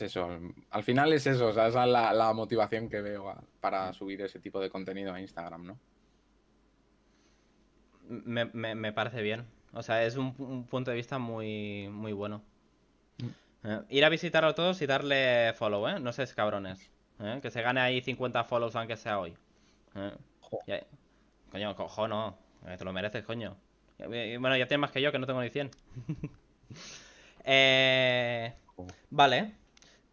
Speaker 2: eso. Al final es eso, o sea, esa es la motivación que veo para subir ese tipo de contenido a Instagram, ¿no?
Speaker 1: Me parece bien. O sea, es un punto de vista muy, muy bueno.
Speaker 2: Mm.
Speaker 1: Ir a visitarlo todos y darle follow, ¿eh? No seas cabrones. Que se gane ahí 50 follows aunque sea hoy. ¿Eh?
Speaker 2: Jo,
Speaker 1: Ya- Coño, cojo no. Te lo mereces, coño. Bueno, ya tienes más que yo, que no tengo ni 100. Eh,
Speaker 2: jo.
Speaker 1: vale.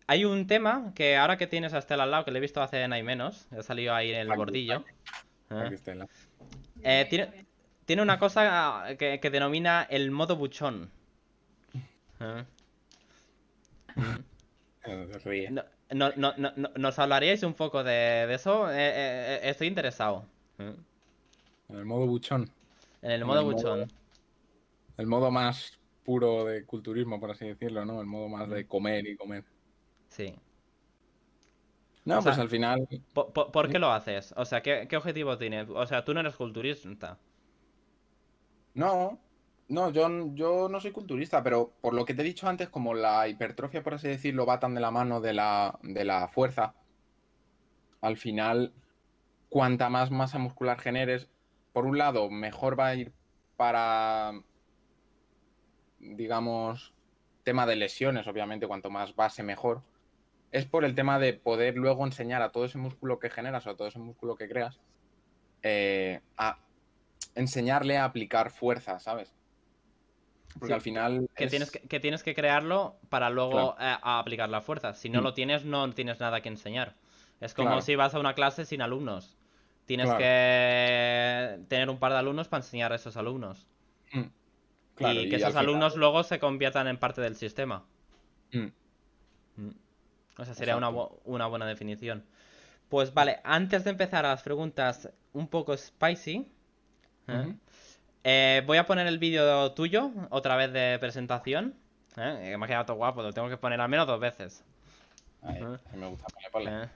Speaker 1: Hay un tema que ahora que tienes a Estela al lado, que le he visto hace nada y menos, ha salido ahí en el
Speaker 2: Aquí está,
Speaker 1: bordillo. ¿Eh?
Speaker 2: aquí está.
Speaker 1: Tiene una cosa que denomina el modo buchón. ¿Eh? Mm.
Speaker 2: Se ríe.
Speaker 1: ¿Nos hablaríais un poco de eso? Estoy interesado. ¿Eh?
Speaker 2: En el modo buchón.
Speaker 1: En el
Speaker 2: En
Speaker 1: modo buchón.
Speaker 2: el modo más puro de culturismo, por así decirlo, ¿no? El modo más
Speaker 1: Mm.
Speaker 2: de comer y comer.
Speaker 1: Sí. O
Speaker 2: No, pues
Speaker 1: sea,
Speaker 2: al final.
Speaker 1: ¿por qué lo haces? O sea, ¿qué objetivo tienes? O sea, tú no eres culturista.
Speaker 2: No, no, yo no soy culturista, pero por lo que te he dicho antes, como la hipertrofia, por así decirlo, va tan de la mano de la fuerza, al final, cuanta más masa muscular generes, por un lado, mejor va a ir para, digamos, tema de lesiones, obviamente, cuanto más base, mejor. Es por el tema de poder luego enseñar a todo ese músculo que generas o a todo ese músculo que creas, a enseñarle a aplicar fuerza, ¿sabes? Porque al
Speaker 1: Sí,
Speaker 2: final
Speaker 1: que tienes que crearlo para
Speaker 2: claro,
Speaker 1: luego a aplicar la fuerza. Si no
Speaker 2: mm,
Speaker 1: lo tienes, no tienes nada que enseñar. Es como
Speaker 2: claro,
Speaker 1: si vas a una clase sin alumnos. Tienes
Speaker 2: claro.
Speaker 1: que tener un par de alumnos para enseñar a esos alumnos.
Speaker 2: Mm, claro,
Speaker 1: Y que
Speaker 2: y
Speaker 1: esos
Speaker 2: al final.
Speaker 1: alumnos luego se conviertan en parte del sistema.
Speaker 2: Mm,
Speaker 1: Mm. O sea, sería
Speaker 2: exacto.
Speaker 1: una buena definición. Pues vale, antes de empezar a las preguntas un poco spicy, ¿eh?
Speaker 2: Ujú.
Speaker 1: Voy a poner el vídeo tuyo, otra vez de presentación. Que me ha quedado todo guapo, lo tengo que poner al menos 2 veces.
Speaker 2: Ahí,
Speaker 1: ¿Eh?
Speaker 2: ahí me gusta, ponle.
Speaker 1: ¿Eh?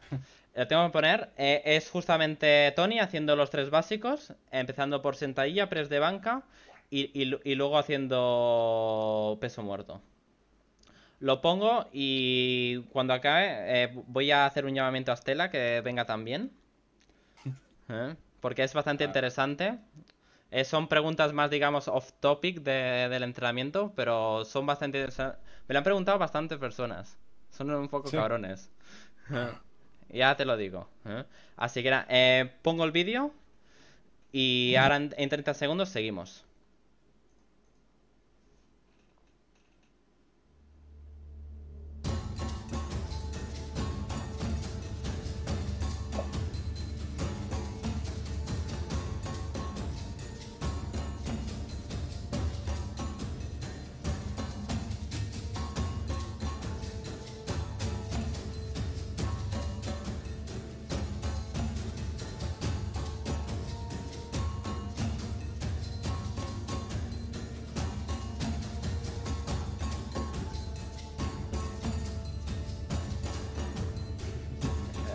Speaker 1: Lo tengo que poner. Es justamente Tony haciendo los tres básicos, empezando por sentadilla, press de banca y luego haciendo peso muerto. Lo pongo y cuando acabe voy a hacer un llamamiento a Estela que venga también. Porque es bastante
Speaker 2: Vale.
Speaker 1: interesante. Son preguntas más, digamos, off topic del entrenamiento, pero son bastante interesantes. Me lo han preguntado bastantes personas. Son un poco
Speaker 2: Sí.
Speaker 1: cabrones. Ya te lo digo. Así que nada, pongo el vídeo y ahora en 30 segundos seguimos.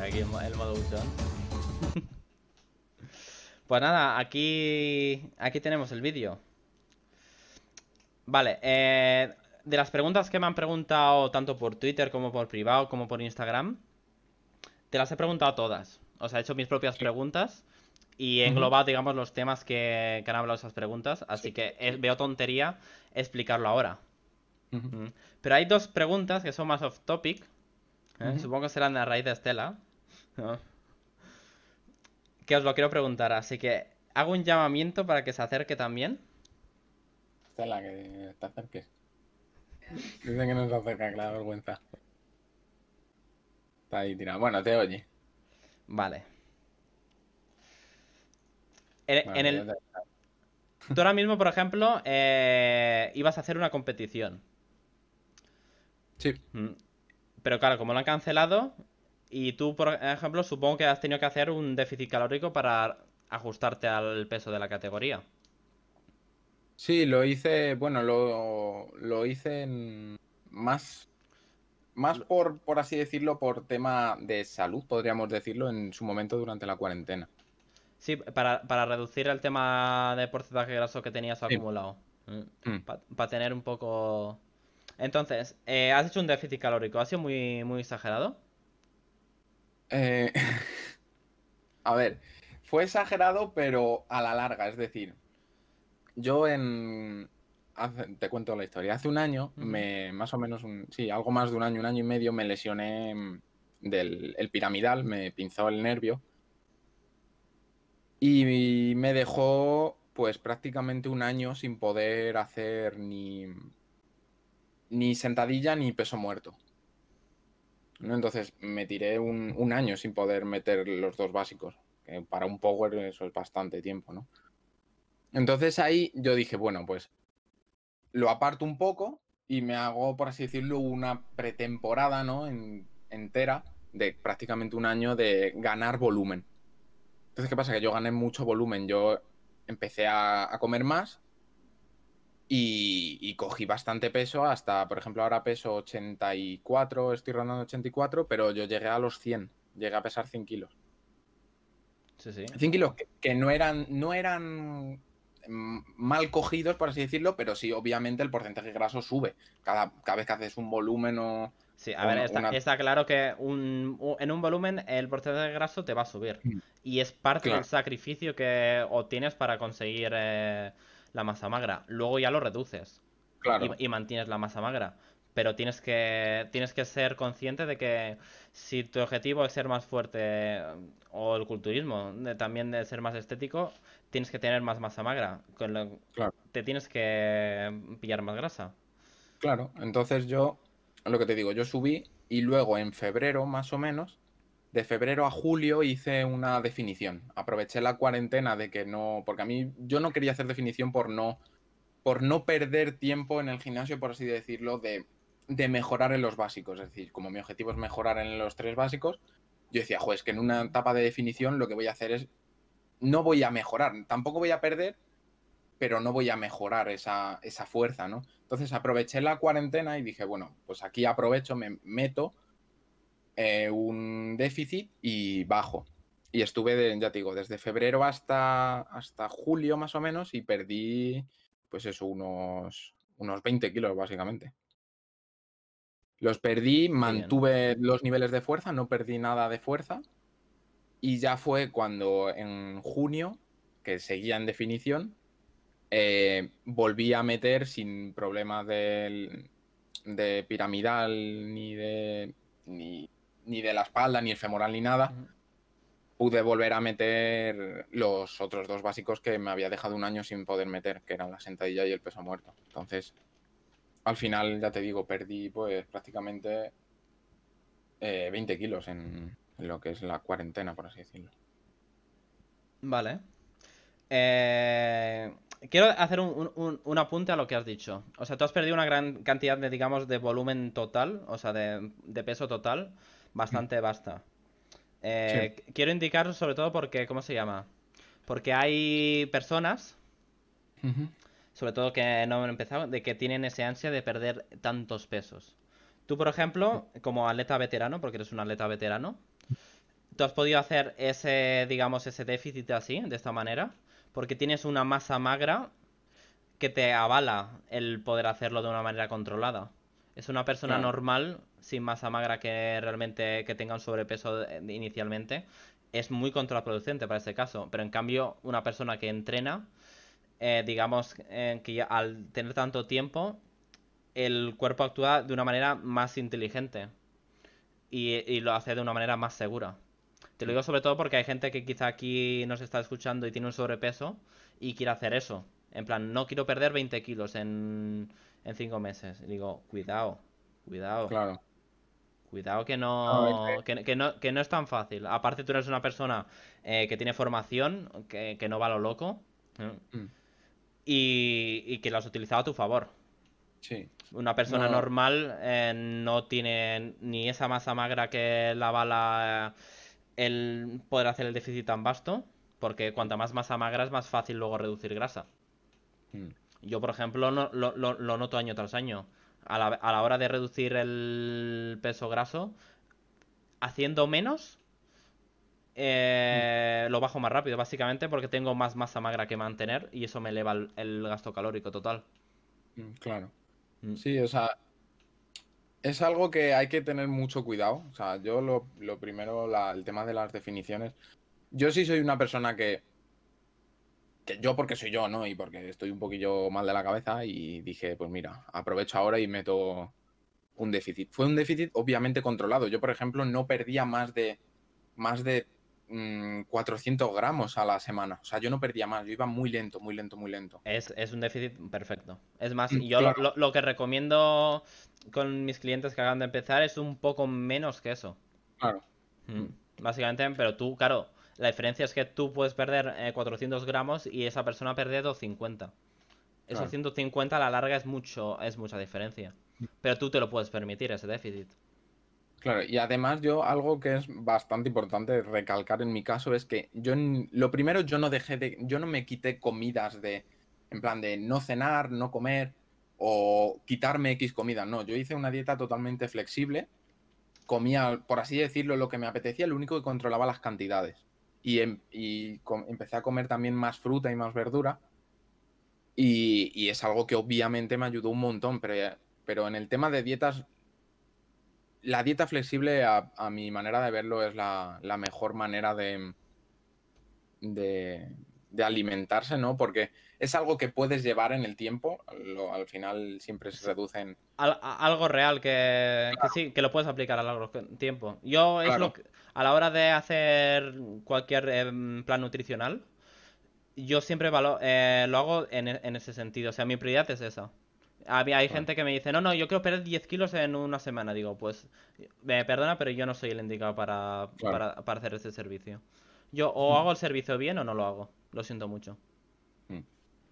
Speaker 1: Aquí el modo buchón. Pues nada, aquí tenemos el vídeo. Vale, de las preguntas que me han preguntado tanto por Twitter como por privado como por Instagram, te las he preguntado todas. O sea, he hecho mis propias
Speaker 2: Sí.
Speaker 1: preguntas y he
Speaker 2: Ujú.
Speaker 1: englobado, digamos, los temas que han hablado esas preguntas.
Speaker 2: Sí.
Speaker 1: Así que veo tontería explicarlo ahora.
Speaker 2: Ujú.
Speaker 1: Mm. Pero hay dos preguntas que son más off topic.
Speaker 2: Ujú.
Speaker 1: Supongo que serán de a raíz de Estela. ¿No? Que os lo quiero preguntar. Así que hago un llamamiento para que se acerque también.
Speaker 2: Estela, que te acerques. Dice que no se acerca, que le da vergüenza. Está ahí tirado. Bueno, te oye.
Speaker 1: Vale. En
Speaker 2: Vale, ya
Speaker 1: el...
Speaker 2: te.
Speaker 1: Tú ahora mismo, por ejemplo, ibas a hacer una competición.
Speaker 2: Sí.
Speaker 1: Mm. Pero claro, como lo han cancelado, y tú, por ejemplo, supongo que has tenido que hacer un déficit calórico para ajustarte al peso de la categoría.
Speaker 2: Sí, lo hice, bueno, lo hice más
Speaker 1: Lo-
Speaker 2: por así decirlo, por tema de salud, podríamos decirlo, en su momento durante la cuarentena.
Speaker 1: Sí, para reducir el tema de porcentaje graso que tenías
Speaker 2: Sí.
Speaker 1: acumulado.
Speaker 2: Mm.
Speaker 1: Para tener un poco... Entonces, has hecho un déficit calórico. ¿Ha sido muy, muy exagerado?
Speaker 2: Eh, a ver, fue exagerado, pero a la larga, es decir. Te cuento la historia. Hace un año, más o menos, sí, algo más de un año y medio, me lesioné del el piramidal, me pinzó el nervio y me dejó pues prácticamente un año sin poder hacer ni sentadilla ni peso muerto, ¿no? Entonces me tiré un año sin poder meter los dos básicos, que para un power eso es bastante tiempo, ¿no? Entonces ahí yo dije, bueno, pues lo aparto un poco y me hago, por así decirlo, una pretemporada, ¿no? Entera de prácticamente un año de ganar volumen. Entonces, ¿qué pasa? Que yo gané mucho volumen. Yo empecé a comer más y cogí bastante peso hasta, por ejemplo, ahora peso 84, estoy rondando 84, pero yo llegué a los 100. Llegué a pesar 100 kilos.
Speaker 1: Sí, sí.
Speaker 2: 100 kilos que no eran mal cogidos, por así decirlo, pero sí, obviamente el porcentaje graso sube. Cada vez que haces un volumen o,
Speaker 1: Sí, a
Speaker 2: o
Speaker 1: ver,
Speaker 2: no-
Speaker 1: está,
Speaker 2: una...
Speaker 1: está claro que en un volumen el porcentaje de graso te va a subir.
Speaker 2: Mm,
Speaker 1: Y es parte del
Speaker 2: claro,
Speaker 1: sacrificio que obtienes para conseguir la masa magra. Luego ya lo reduces
Speaker 2: claro,
Speaker 1: y mantienes la masa magra. Pero tienes que ser consciente de que si tu objetivo es ser más fuerte o el culturismo, también de ser más estético, tienes que tener más masa magra.
Speaker 2: claro,
Speaker 1: Te tienes que pillar más grasa.
Speaker 2: claro. Entonces yo, lo que te digo, yo subí y luego en febrero, más o menos, de febrero a julio hice una definición. Aproveché la cuarentena de que no, porque a mí yo no quería hacer definición por no perder tiempo en el gimnasio, por así decirlo, de mejorar en los básicos. Es decir, como mi objetivo es mejorar en los 3 básicos, yo decía, joder, es que en una etapa de definición lo que voy a hacer es, no voy a mejorar, tampoco voy a perder, pero no voy a mejorar esa fuerza, ¿no? Entonces aproveché la cuarentena y dije, bueno, pues aquí aprovecho, me meto un déficit y bajo. Y estuve, ya te digo, desde febrero hasta julio más o menos y perdí, pues eso, unos 20 kilos básicamente. Los perdí,
Speaker 1: Qué bien.
Speaker 2: mantuve los niveles de fuerza, no perdí nada de fuerza. Y ya fue cuando en junio, que seguía en definición, volví a meter sin problemas de piramidal, ni de la espalda, ni el femoral, ni nada.
Speaker 1: Ujú.
Speaker 2: Pude volver a meter los otros 2 básicos que me había dejado un año sin poder meter, que eran la sentadilla y el peso muerto. Entonces, al final, ya te digo, perdí pues prácticamente 20 kilos en lo que es la cuarentena, por así decirlo.
Speaker 1: Vale. Eh, Quiero hacer un apunte a lo que has dicho. O sea, tú has perdido una gran cantidad de, digamos, de volumen total, o sea, de peso total,
Speaker 2: Mm.
Speaker 1: bastante basta.
Speaker 2: Sí.
Speaker 1: Quiero indicar sobre todo porque, ¿cómo se llama? Porque hay personas,
Speaker 2: Ujú.
Speaker 1: sobre todo que no han empezado, de que tienen ese ansia de perder tantos pesos. Tú, por ejemplo, como atleta veterano, porque eres un atleta veterano, tú has podido hacer ese, digamos, ese déficit así, de esta manera, porque tienes una masa magra que te avala el poder hacerlo de una manera controlada. Es una persona
Speaker 2: Claro,
Speaker 1: normal, sin masa magra que realmente que tenga un sobrepeso inicialmente, es muy contraproducente para ese caso. Pero en cambio, una persona que entrena, digamos que al tener tanto tiempo, el cuerpo actúa de una manera más inteligente y lo hace de una manera más segura. Te lo
Speaker 2: mm,
Speaker 1: digo sobre todo porque hay gente que quizá aquí nos está escuchando y tiene un sobrepeso y quiere hacer eso. En plan, no quiero perder 20 kilos en 5 meses. Y digo, cuidado, cuidado,
Speaker 2: claro.
Speaker 1: cuidado
Speaker 2: No,
Speaker 1: que no es tan fácil. Aparte tú eres una persona que tiene formación, que no va a lo loco ¿eh?
Speaker 2: mm,
Speaker 1: y que lo has utilizado a tu favor.
Speaker 2: sí.
Speaker 1: Una persona
Speaker 2: No,
Speaker 1: normal no tiene ni esa masa magra que la bala el poder hacer el déficit tan vasto, porque cuanta más masa magra es más fácil luego reducir grasa.
Speaker 2: mm,
Speaker 1: Yo, por ejemplo, lo noto año tras año. A la hora de reducir el peso graso, haciendo menos,
Speaker 2: mm,
Speaker 1: lo bajo más rápido, básicamente porque tengo más masa magra que mantener y eso me eleva el gasto calórico total.
Speaker 2: claro.
Speaker 1: Mm.
Speaker 2: Sí, o sea, es algo que hay que tener mucho cuidado. O sea, yo lo primero, el tema de las definiciones. Yo sí soy una persona que que yo porque soy yo, ¿no? Y porque estoy un poquillo mal de la cabeza y dije, pues mira, aprovecho ahora y meto un déficit. Fue un déficit obviamente controlado. Yo, por ejemplo, no perdía más de 400 gramos a la semana. O sea, yo no perdía más, yo iba muy lento, muy lento, muy lento.
Speaker 1: Es un déficit perfecto. Es más, yo
Speaker 2: Claro,
Speaker 1: lo que recomiendo con mis clientes que acaban de empezar es un poco menos que eso.
Speaker 2: claro.
Speaker 1: Mm, Básicamente, pero tú, claro, la diferencia es que tú puedes perder 400 gramos y esa persona perder 250. Esos
Speaker 2: Claro.
Speaker 1: 150 a la larga es mucha diferencia. Pero tú te lo puedes permitir, ese déficit.
Speaker 2: Claro, y además yo algo que es bastante importante recalcar en mi caso es que lo primero yo no me quité comidas en plan de no cenar, no comer o quitarme X comida, no, yo hice una dieta totalmente flexible, comía, por así decirlo, lo que me apetecía, lo único que controlaba las cantidades. Empecé a comer también más fruta y más verdura y es algo que obviamente me ayudó un montón, pero en el tema de dietas la dieta flexible, a mi manera de verlo, es la mejor manera de, de alimentarse, ¿no? Porque es algo que puedes llevar en el tiempo. Al final siempre se
Speaker 1: Sí,
Speaker 2: reduce en...
Speaker 1: algo real que sí, que lo puedes aplicar a largo tiempo. Yo es lo
Speaker 2: Claro,
Speaker 1: que, a la hora de hacer cualquier plan nutricional, yo siempre lo hago en ese sentido. O sea, mi prioridad es esa. Hay
Speaker 2: claro,
Speaker 1: gente que me dice, no, no, yo quiero perder 10 kilos en una semana. Digo, pues, me perdona, pero yo no soy el indicado
Speaker 2: claro.
Speaker 1: para hacer ese servicio. Yo o hago el servicio bien o no lo hago. Lo siento mucho.
Speaker 2: Mm.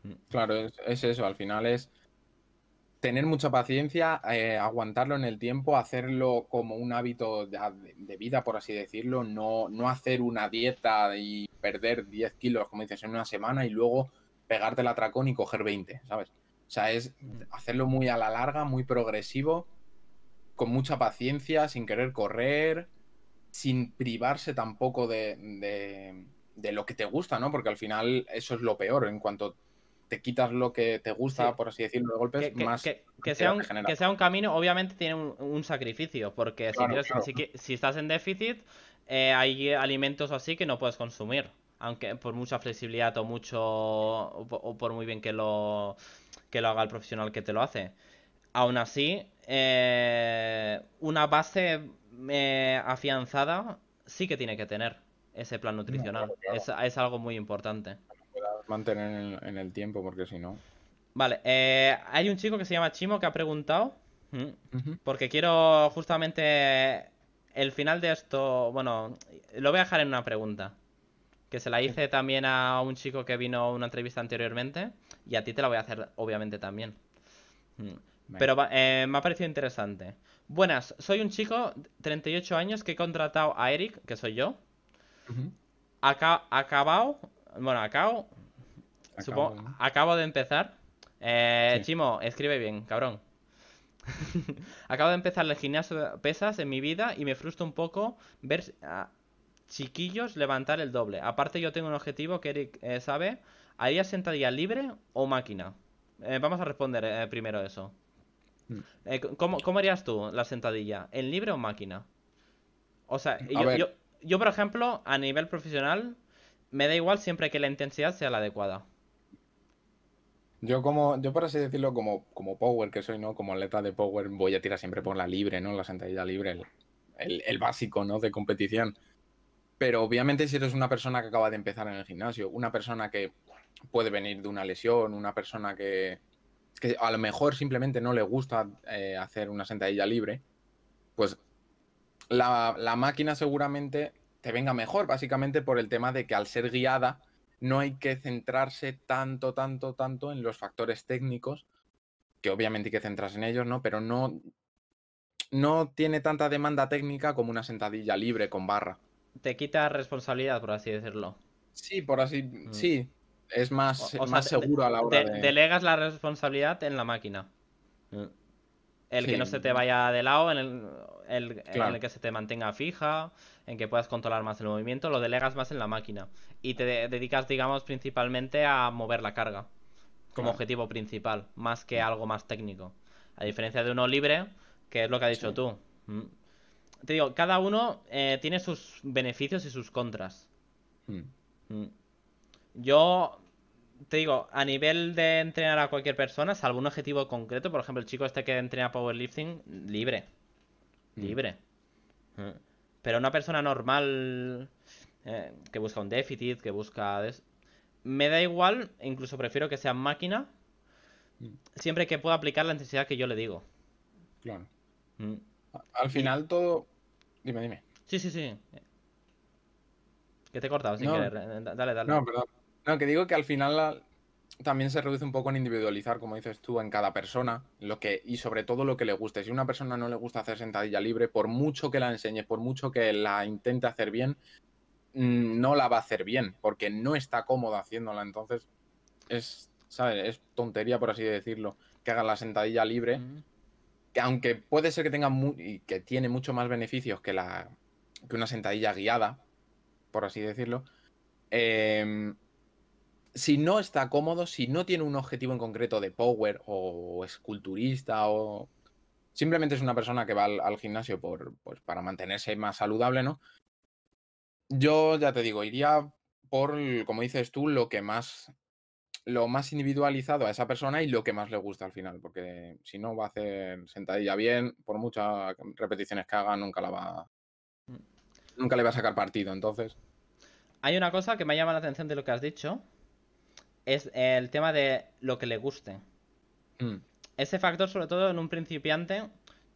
Speaker 1: Mm.
Speaker 2: Claro, es eso. Al final es tener mucha paciencia, aguantarlo en el tiempo, hacerlo como un hábito ya de vida, por así decirlo, no hacer una dieta y perder 10 kilos, como dices, en una semana y luego pegarte el atracón y coger 20, ¿sabes? O sea, es hacerlo muy a la larga, muy progresivo, con mucha paciencia, sin querer correr, sin privarse tampoco de lo que te gusta, ¿no? Porque al final eso es lo peor, en cuanto te quitas lo que te
Speaker 1: Sí,
Speaker 2: gusta, por así decirlo, de golpes, más ansiedad te genera.
Speaker 1: que sea un camino, obviamente tiene un sacrificio, porque
Speaker 2: Claro, claro.
Speaker 1: si estás en déficit, hay alimentos así que no puedes consumir, aunque por mucha flexibilidad o mucho, o por muy bien que lo haga el profesional que te lo hace. Aún así, una base afianzada sí que tiene que tener ese plan
Speaker 2: No,
Speaker 1: nutricional.
Speaker 2: claro, claro.
Speaker 1: Es algo muy importante.
Speaker 2: Puedas mantener en el tiempo, porque si no.
Speaker 1: Vale, hay un chico que se llama Chimo que ha preguntado, mm,
Speaker 2: Ujú.
Speaker 1: porque quiero justamente el final de esto, bueno, lo voy a dejar en una pregunta, que se la
Speaker 2: Sí,
Speaker 1: hice también a un chico que vino a una entrevista anteriormente, y a ti te la voy a hacer obviamente también. Mm.
Speaker 2: venga.
Speaker 1: Pero me ha parecido interesante. Buenas, soy un chico, 38 años, que he contratado a Eric, que soy yo.
Speaker 2: Ujú.
Speaker 1: Acabado, bueno, supongo,
Speaker 2: Acabo, ¿no?
Speaker 1: acabo de empezar.
Speaker 2: Sí.
Speaker 1: Chimo, escribe bien, cabrón. Acabo de empezar el gimnasio de pesas en mi vida y me frustra un poco ver a chiquillos levantar el doble. Aparte yo tengo un objetivo que Eric sabe. ¿Haría sentadilla libre o máquina? Vamos a responder primero eso.
Speaker 2: Mm.
Speaker 1: ¿Cómo harías tú la sentadilla? ¿En libre o máquina? O sea,
Speaker 2: A ver,
Speaker 1: yo por ejemplo, a nivel profesional, me da igual siempre que la intensidad sea la adecuada.
Speaker 2: yo por así decirlo, como power que soy, ¿no? Como atleta de power, voy a tirar siempre por la libre, ¿no? La sentadilla libre, el básico, ¿no? De competición. Pero obviamente si eres una persona que acaba de empezar en el gimnasio, una persona que puede venir de una lesión, una persona que a lo mejor simplemente no le gusta hacer una sentadilla libre, pues la máquina seguramente te venga mejor, básicamente por el tema de que al ser guiada no hay que centrarse tanto, tanto, tanto en los factores técnicos, que obviamente hay que centrarse en ellos, ¿no? Pero no tiene tanta demanda técnica como una sentadilla libre con barra.
Speaker 1: Te quita responsabilidad, por así decirlo.
Speaker 2: Sí, por así,
Speaker 1: Mm.
Speaker 2: sí, es
Speaker 1: O sea,
Speaker 2: más seguro a la hora de...
Speaker 1: delegas la responsabilidad en la máquina. Mm. El que no
Speaker 2: Sí,
Speaker 1: se te vaya de lado, en
Speaker 2: claro,
Speaker 1: el que se te mantenga fija, en que puedas controlar más el movimiento, lo delegas más en la máquina. Y te dedicas, digamos, principalmente a mover la carga, como
Speaker 2: claro.
Speaker 1: objetivo principal, más que algo más técnico. A diferencia de uno libre, que es lo que has dicho
Speaker 2: Sí.
Speaker 1: tú. Mm. Te digo, cada uno tiene sus beneficios y sus contras.
Speaker 2: Mm.
Speaker 1: Mm. Yo te digo, a nivel de entrenar a cualquier persona, salvo un objetivo concreto, por ejemplo, el chico este que entrena powerlifting, libre,
Speaker 2: Mm,
Speaker 1: libre. Mm. Pero una persona normal que busca un déficit, que busca... Me da igual, incluso prefiero que sea máquina,
Speaker 2: mm,
Speaker 1: siempre que pueda aplicar la intensidad que yo le digo.
Speaker 2: claro.
Speaker 1: Mm.
Speaker 2: Al
Speaker 1: Y...
Speaker 2: final todo... Dime, dime.
Speaker 1: Sí, sí, sí. Que te he cortado sin
Speaker 2: No,
Speaker 1: querer. Dale, dale.
Speaker 2: no, perdón. No, que digo que al final también se reduce un poco en individualizar, como dices tú, en cada persona, y sobre todo lo que le guste. Si a una persona no le gusta hacer sentadilla libre, por mucho que la enseñes, por mucho que la intente hacer bien, no la va a hacer bien, porque no está cómoda haciéndola. Entonces, ¿sabes? Es tontería, por así decirlo, que haga la sentadilla libre,
Speaker 1: Mm.
Speaker 2: que aunque puede ser que tenga y que tiene mucho más beneficios que una sentadilla guiada, por así decirlo. Si no está cómodo, si no tiene un objetivo en concreto de power o es culturista o simplemente es una persona que va al gimnasio pues, para mantenerse más saludable, ¿no? Yo ya te digo, iría por, como dices tú, lo más individualizado a esa persona y lo que más le gusta al final, porque si no va a hacer sentadilla bien, por muchas repeticiones que haga, nunca le va a sacar partido. Entonces,
Speaker 1: Hay una cosa que me llama la atención de lo que has dicho. Es el tema de lo que le guste.
Speaker 2: mm,
Speaker 1: Ese factor, sobre todo en un principiante,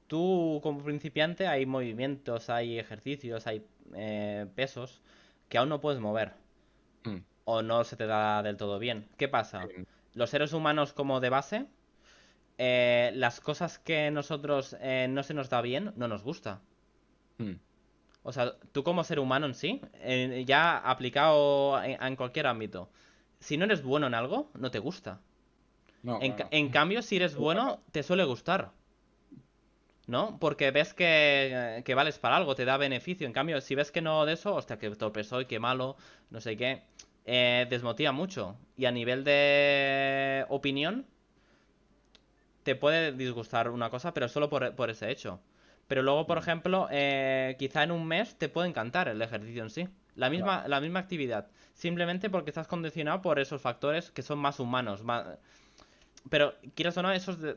Speaker 1: tú como principiante hay movimientos, hay ejercicios, hay pesos que aún no puedes mover
Speaker 2: mm,
Speaker 1: o no se te da del todo bien. ¿Qué pasa?
Speaker 2: sí,
Speaker 1: Los seres humanos como de base, las cosas que nosotros no se nos da bien, no nos gusta.
Speaker 2: mm,
Speaker 1: O sea, tú como ser humano en sí, ya aplicado en cualquier ámbito, si no eres bueno en algo, no te gusta.
Speaker 2: no, claro.
Speaker 1: En cambio, si eres bueno, te suele gustar. ¿No? Porque ves que vales para algo, te da beneficio. En cambio, si ves que no de eso, hostia, que torpe soy, que malo, no sé qué, desmotiva mucho. Y a nivel de opinión, te puede disgustar una cosa, pero solo por ese hecho. Pero luego, por
Speaker 2: Mm,
Speaker 1: ejemplo, quizá en un mes te puede encantar el ejercicio en sí.
Speaker 2: claro.
Speaker 1: La misma actividad. Simplemente porque estás condicionado por esos factores que son más humanos. Pero, quieras o no,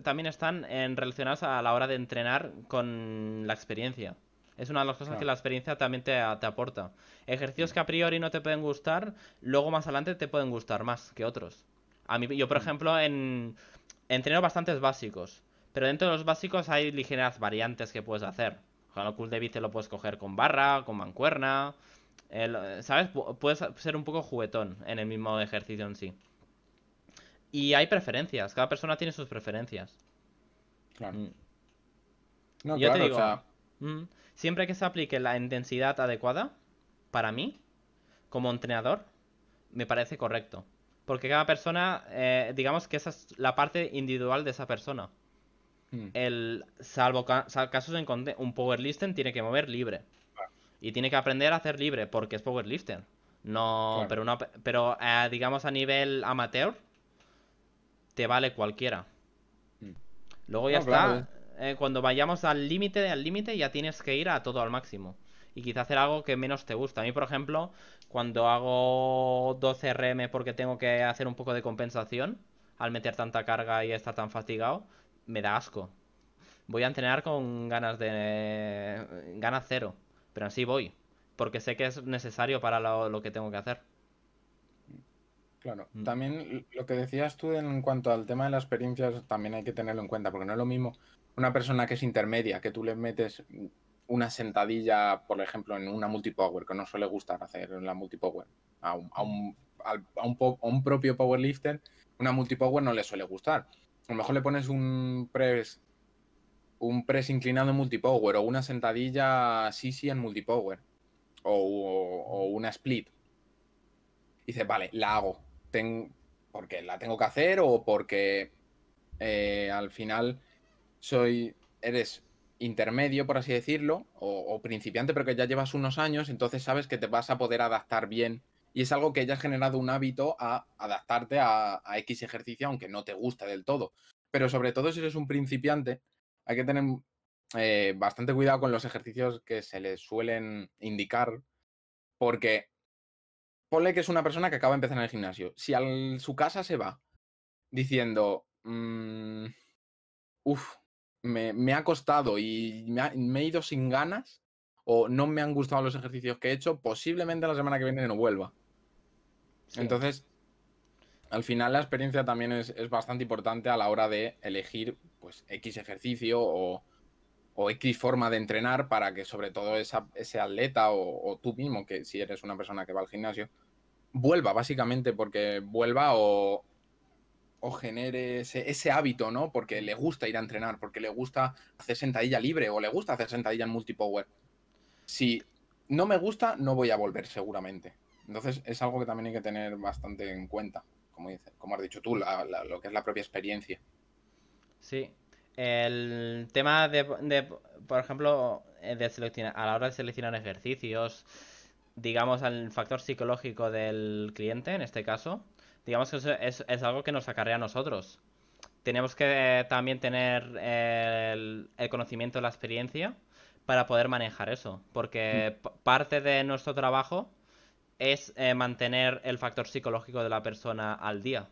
Speaker 1: también están relacionados a la hora de entrenar con la experiencia. Es una de las cosas que
Speaker 2: Claro.
Speaker 1: la experiencia también te aporta. Ejercicios
Speaker 2: Mm,
Speaker 1: que a priori no te pueden gustar, luego más adelante te pueden gustar más que otros. Yo, por
Speaker 2: mm,
Speaker 1: ejemplo, entreno bastantes básicos. Pero dentro de los básicos hay ligeras variantes que puedes hacer. Con el cool de bici lo puedes coger con barra, con mancuerna. ¿Sabes? Puedes ser un poco juguetón en el mismo ejercicio en sí. Y hay preferencias, cada persona tiene sus preferencias.
Speaker 2: claro.
Speaker 1: Mm.
Speaker 2: No,
Speaker 1: Y yo te
Speaker 2: claro, o
Speaker 1: digo,
Speaker 2: sea,
Speaker 1: mm, siempre que se aplique la intensidad adecuada, para mí, como entrenador, me parece correcto. Porque cada persona, digamos que esa es la parte individual de esa persona.
Speaker 2: mm,
Speaker 1: Salvo casos en un powerlifter tiene que mover libre. Y tiene que aprender a hacer libre, porque es powerlifter. No,
Speaker 2: claro.
Speaker 1: pero digamos a nivel amateur, te vale cualquiera.
Speaker 2: Mm.
Speaker 1: Luego ya
Speaker 2: No, claro,
Speaker 1: está. Cuando vayamos al límite ya tienes que ir a todo al máximo. Y quizá hacer algo que menos te gusta. A mí, por ejemplo, cuando hago 12 RM porque tengo que hacer un poco de compensación, al meter tanta carga y estar tan fatigado, me da asco. Voy a entrenar con ganas cero. Pero así voy. Porque sé que es necesario para lo que tengo que hacer.
Speaker 2: claro.
Speaker 1: Mm.
Speaker 2: También lo que decías tú en cuanto al tema de las experiencias, también hay que tenerlo en cuenta, porque no es lo mismo una persona que es intermedia, que tú le metes una sentadilla, por ejemplo, en una multipower, que no suele gustar hacer en la multipower, a un propio powerlifter, una multipower no le suele gustar. A lo mejor le pones un press inclinado en multipower o una sentadilla sí en multipower o una split. Y dices, vale, la hago. Porque la tengo que hacer o porque al final eres intermedio, por así decirlo, o principiante, pero que ya llevas unos años, entonces sabes que te vas a poder adaptar bien. Y es algo que ya has generado un hábito a adaptarte a X ejercicio, aunque no te guste del todo. Pero sobre todo si eres un principiante, hay que tener bastante cuidado con los ejercicios que se les suelen indicar, porque ponle que es una persona que acaba de empezar en el gimnasio. Si a su casa se va diciendo, uff, me ha costado y me he ido sin ganas o no me han gustado los ejercicios que he hecho, posiblemente la semana que viene no vuelva.
Speaker 1: Sí.
Speaker 2: Entonces, al final la experiencia también es bastante importante a la hora de elegir pues X ejercicio o X forma de entrenar para que sobre todo ese atleta o tú mismo, que si eres una persona que va al gimnasio, vuelva básicamente porque vuelva o genere ese hábito, ¿no? Porque le gusta ir a entrenar, porque le gusta hacer sentadilla libre o le gusta hacer sentadilla en multipower. Si no me gusta, no voy a volver seguramente. Entonces es algo que también hay que tener bastante en cuenta, como has dicho tú, lo que es la propia experiencia.
Speaker 1: Sí. El tema por ejemplo, a la hora de seleccionar ejercicios, digamos, al factor psicológico del cliente, en este caso, digamos que eso es algo que nos acarrea a nosotros. Tenemos que también tener el conocimiento, la experiencia para poder manejar eso,
Speaker 2: Mm,
Speaker 1: porque parte de nuestro trabajo es mantener el factor psicológico de la persona al día.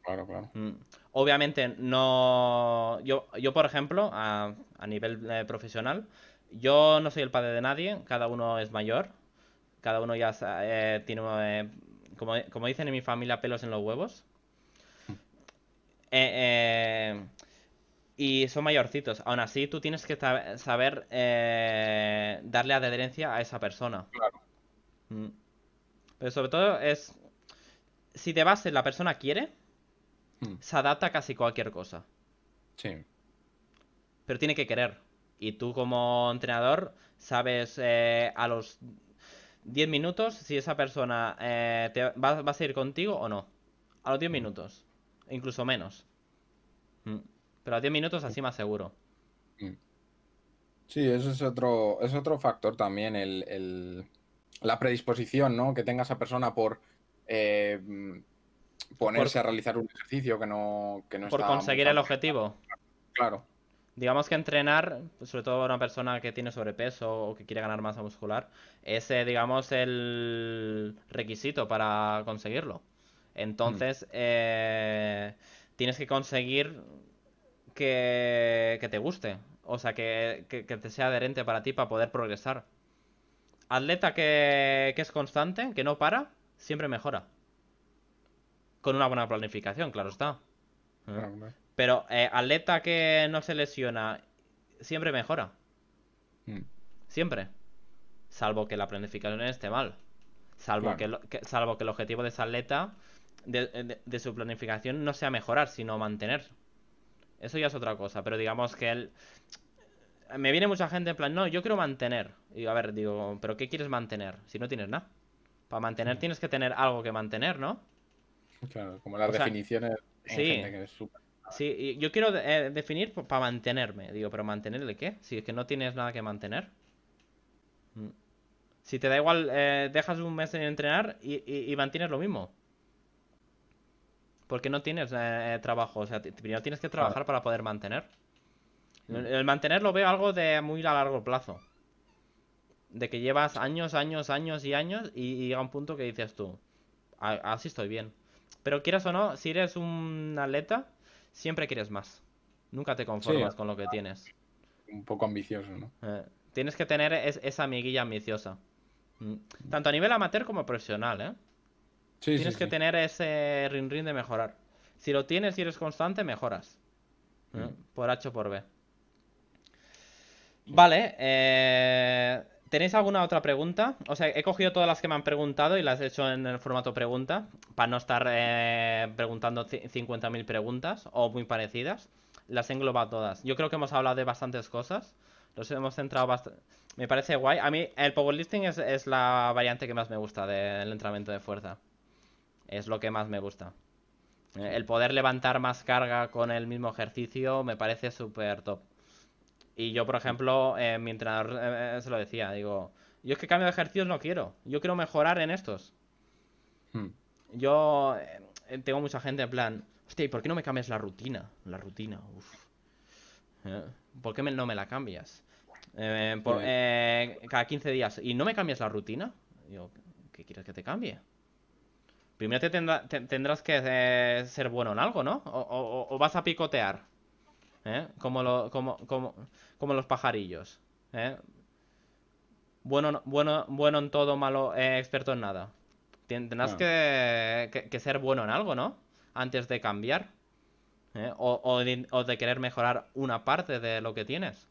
Speaker 2: claro, claro.
Speaker 1: Mm. Obviamente no. Yo por ejemplo, a nivel profesional, yo no soy el padre de nadie, cada uno es mayor, cada uno ya tiene, como dicen en mi familia, pelos en los huevos.
Speaker 2: Mm,
Speaker 1: Eh, eh, y son mayorcitos. Aún así, tú tienes que saber darle adherencia a esa persona.
Speaker 2: claro.
Speaker 1: Mm. Pero sobre todo es, si de base la persona quiere,
Speaker 2: Mm,
Speaker 1: se adapta a casi cualquier cosa.
Speaker 2: sí,
Speaker 1: Pero tiene que querer. Y tú como entrenador sabes a los 10 minutos si esa persona va a seguir contigo o no. A los 10
Speaker 2: mm,
Speaker 1: minutos. Incluso menos. Mm. Pero a 10 minutos así más seguro.
Speaker 2: mm. Sí, eso es otro factor también, la predisposición, ¿no? Que tenga esa persona por
Speaker 1: Por,
Speaker 2: ponerse a realizar un ejercicio que no
Speaker 1: por
Speaker 2: está muy
Speaker 1: conseguir el
Speaker 2: familiarizado.
Speaker 1: objetivo.
Speaker 2: Claro.
Speaker 1: Digamos que entrenar, pues, sobre todo una persona que tiene sobrepeso o que quiere ganar masa muscular, es, digamos, el requisito para conseguirlo.
Speaker 2: Mm,
Speaker 1: Entonces, tienes que conseguir que te guste. O sea, que te sea adherente para ti para poder progresar. Atleta que es constante, que no para, siempre mejora. Con una buena planificación, claro está. ¿Eh?
Speaker 2: claro, claro.
Speaker 1: Pero atleta que no se lesiona, siempre mejora.
Speaker 2: Mm,
Speaker 1: Siempre. Salvo que la planificación esté mal.
Speaker 2: claro.
Speaker 1: Salvo que el objetivo de esa atleta, de su planificación, no sea mejorar, sino mantener. Eso ya es otra cosa. Pero digamos que él. Me viene mucha gente en plan, no, yo quiero mantener. Y digo, a ver, digo, ¿pero qué quieres mantener? Si no tienes nada. Para mantener
Speaker 2: Mm,
Speaker 1: tienes que tener algo que mantener, ¿no?
Speaker 2: claro, como las
Speaker 1: O sea,
Speaker 2: definiciones en
Speaker 1: sí.
Speaker 2: gente que es súper.
Speaker 1: Sí, y yo quiero definir para mantenerme. Digo, ¿pero mantenerle qué? Si es que no tienes nada que mantener. Mm. Si te da igual, dejas un mes en entrenar y mantienes lo mismo. Porque no tienes trabajo. O sea, primero tienes que
Speaker 2: Claro.
Speaker 1: trabajar para poder mantener.
Speaker 2: Mm,
Speaker 1: El mantener lo veo algo de muy a largo plazo. De que llevas años, años, años y años y llega un punto que dices tú, así estoy bien. Pero quieras o no, si eres un atleta, siempre quieres más. Nunca te
Speaker 2: sí,
Speaker 1: conformas con lo que tienes.
Speaker 2: un poco ambicioso, ¿no?
Speaker 1: Tienes que tener esa amiguilla ambiciosa. Tanto a nivel amateur como profesional, ¿eh?
Speaker 2: Sí, sí,
Speaker 1: Tienes que
Speaker 2: sí.
Speaker 1: tener ese rin-rin de mejorar. Si lo tienes y eres constante, mejoras.
Speaker 2: Mm,
Speaker 1: Por H o por B.
Speaker 2: sí.
Speaker 1: Vale, ¿tenéis alguna otra pregunta? O sea, he cogido todas las que me han preguntado y las he hecho en el formato pregunta, para no estar preguntando 50.000 preguntas o muy parecidas. Las he englobado todas. Yo creo que hemos hablado de bastantes cosas. Nos hemos centrado bastante. Me parece guay. A mí el powerlifting es la variante que más me gusta del entrenamiento de fuerza. Es lo que más me gusta.
Speaker 2: Sí.
Speaker 1: El poder levantar más carga con el mismo ejercicio me parece súper top. Y yo, por
Speaker 2: Mm,
Speaker 1: ejemplo, mi entrenador se lo decía, digo, yo es que cambio de ejercicios no quiero, yo quiero mejorar en estos.
Speaker 2: mm,
Speaker 1: Yo tengo mucha gente en plan, hostia, ¿y por qué no me cambias la rutina? La rutina, uff. ¿Eh? ¿Por qué no me la cambias?
Speaker 2: sí,
Speaker 1: Cada 15 días. ¿Y no me cambias la rutina? Digo, ¿qué quieres que te cambie? Primero tendrás que ser bueno en algo, ¿no? O vas a picotear, ¿eh? Como los pajarillos, ¿eh? Bueno en todo, malo, experto en nada. Tendrás
Speaker 2: Claro.
Speaker 1: que ser bueno en algo, ¿no? Antes de cambiar, ¿eh? O de querer mejorar una parte de lo que tienes.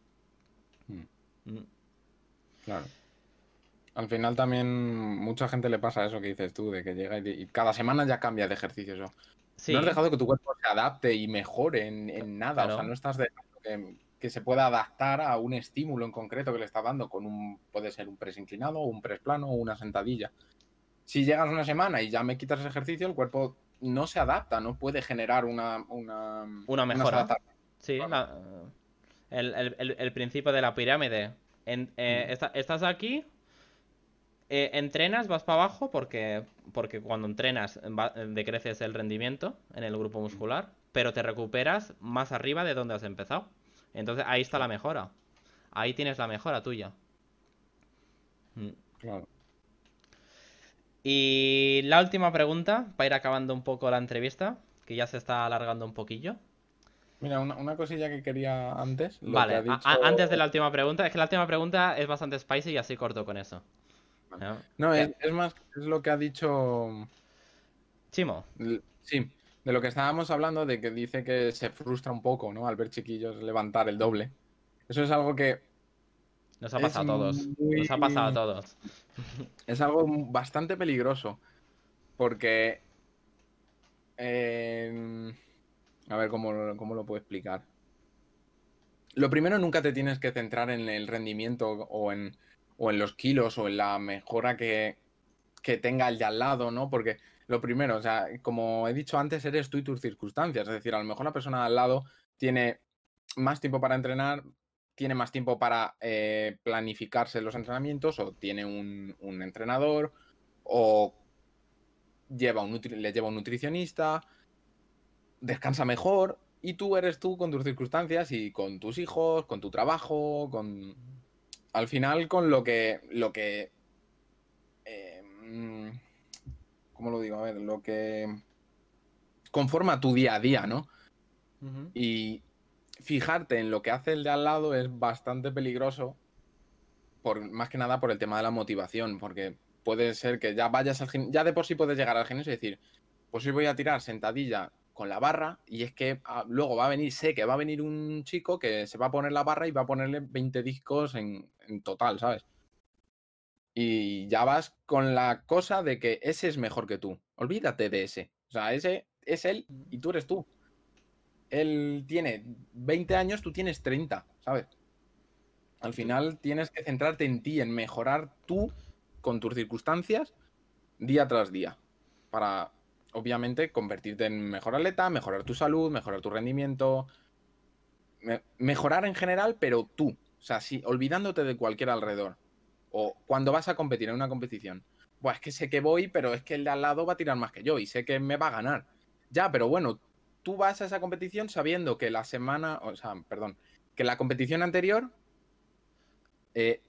Speaker 2: Mm,
Speaker 1: Mm.
Speaker 2: claro. Al final también mucha gente le pasa eso que dices tú, de que llega y cada semana ya cambia de ejercicio eso. No has
Speaker 1: Sí,
Speaker 2: dejado que tu cuerpo se adapte y mejore en nada. O sea,
Speaker 1: claro.
Speaker 2: no estás dejando que se pueda adaptar a un estímulo en concreto que le está dando con puede ser un press inclinado, o un press plano o una sentadilla. Si llegas una semana y ya me quitas ese ejercicio, el cuerpo no se adapta, no puede generar
Speaker 1: Una
Speaker 2: unas
Speaker 1: mejora.
Speaker 2: adaptaciones.
Speaker 1: Sí,
Speaker 2: Claro.
Speaker 1: el principio de la pirámide.
Speaker 2: Mm,
Speaker 1: Estás aquí, entrenas, vas para abajo porque cuando entrenas decreces el rendimiento en el grupo
Speaker 2: mm,
Speaker 1: muscular, pero te recuperas más arriba de donde has empezado. Entonces ahí está la
Speaker 2: claro,
Speaker 1: mejora. Ahí tienes la mejora tuya. Mm.
Speaker 2: claro.
Speaker 1: Y la última pregunta, para ir acabando un poco la entrevista, que ya se está alargando un poquillo.
Speaker 2: Mira, una cosilla que quería antes, lo que
Speaker 1: Vale,
Speaker 2: ha dicho.
Speaker 1: antes de la última pregunta, es que la última pregunta es bastante spicy y así corto con eso.
Speaker 2: Vale.
Speaker 1: ¿No?
Speaker 2: No,
Speaker 1: ¿Qué?
Speaker 2: es más, es lo que ha dicho.
Speaker 1: Chimo,
Speaker 2: Sí, de lo que estábamos hablando, de que dice que se frustra un poco, ¿no? Al ver chiquillos levantar el doble. Eso es algo que
Speaker 1: nos ha
Speaker 2: es
Speaker 1: pasado a todos. Nos ha pasado a
Speaker 2: muy.
Speaker 1: todos.
Speaker 2: Es algo bastante peligroso. Porque. A ver cómo lo puedo explicar. Lo primero, nunca te tienes que centrar en el rendimiento o en los kilos o en la mejora que tenga el de al lado, ¿no? Porque lo primero, o sea, como he dicho antes, eres tú y tus circunstancias. Es decir, a lo mejor la persona de al lado tiene más tiempo para entrenar, tiene más tiempo para planificarse los entrenamientos, o tiene un entrenador, o le lleva un nutricionista, descansa mejor, y tú eres tú con tus circunstancias y con tus hijos, con tu trabajo, al final con lo que ¿cómo lo digo? A ver, lo que conforma tu día a día, ¿no?
Speaker 1: Ujú.
Speaker 2: Y fijarte en lo que hace el de al lado es bastante peligroso, más que nada por el tema de la motivación, porque puede ser que ya vayas ya de por sí puedes llegar al gimnasio y decir, pues hoy voy a tirar sentadilla con la barra, y es que luego sé que va a venir un chico que se va a poner la barra y va a ponerle 20 discos en total, ¿sabes? Y ya vas con la cosa de que ese es mejor que tú. Olvídate de ese. O sea, ese es él y tú eres tú. Él tiene 20 años, tú tienes 30, ¿sabes? Al final tienes que centrarte en ti, en mejorar tú con tus circunstancias día tras día. Para, obviamente, convertirte en mejor atleta, mejorar tu salud, mejorar tu rendimiento, mejorar en general, pero tú. O sea, sí, olvidándote de cualquier alrededor. O cuando vas a competir en una competición. Pues es que sé que voy, pero es que el de al lado va a tirar más que yo y sé que me va a ganar. Ya, pero bueno, tú vas a esa competición sabiendo que perdón, que la competición anterior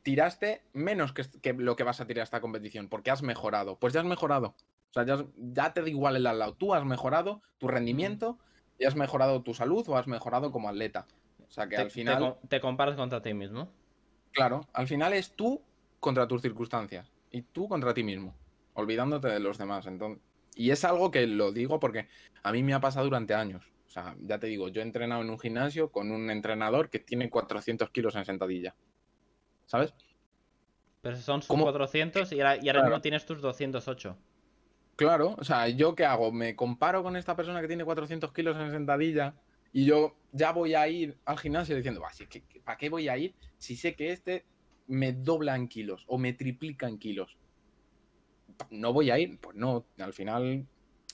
Speaker 2: tiraste menos que lo que vas a tirar esta competición, porque has mejorado. Pues ya has mejorado. O sea, ya te da igual el de al lado. Tú has mejorado tu
Speaker 1: Mm.
Speaker 2: rendimiento y has mejorado tu salud o has mejorado como atleta. O sea que al final,
Speaker 1: Te comparas contra ti mismo.
Speaker 2: claro, al final es tú contra tus circunstancias y tú contra ti mismo, olvidándote de los demás. Y es algo que lo digo porque a mí me ha pasado durante años. O sea, ya te digo, yo he entrenado en un gimnasio con un entrenador que tiene 400 kilos en sentadilla, ¿sabes?
Speaker 1: Pero son sus
Speaker 2: ¿Cómo?
Speaker 1: 400 y ahora
Speaker 2: Claro,
Speaker 1: mismo tienes tus 208.
Speaker 2: claro. O sea, ¿yo qué hago? ¿Me comparo con esta persona que tiene 400 kilos en sentadilla y yo ya voy a ir al gimnasio diciendo, si es que, ¿para qué voy a ir si sé que este me dobla en kilos o me triplica en kilos? No voy a ir, pues no, al final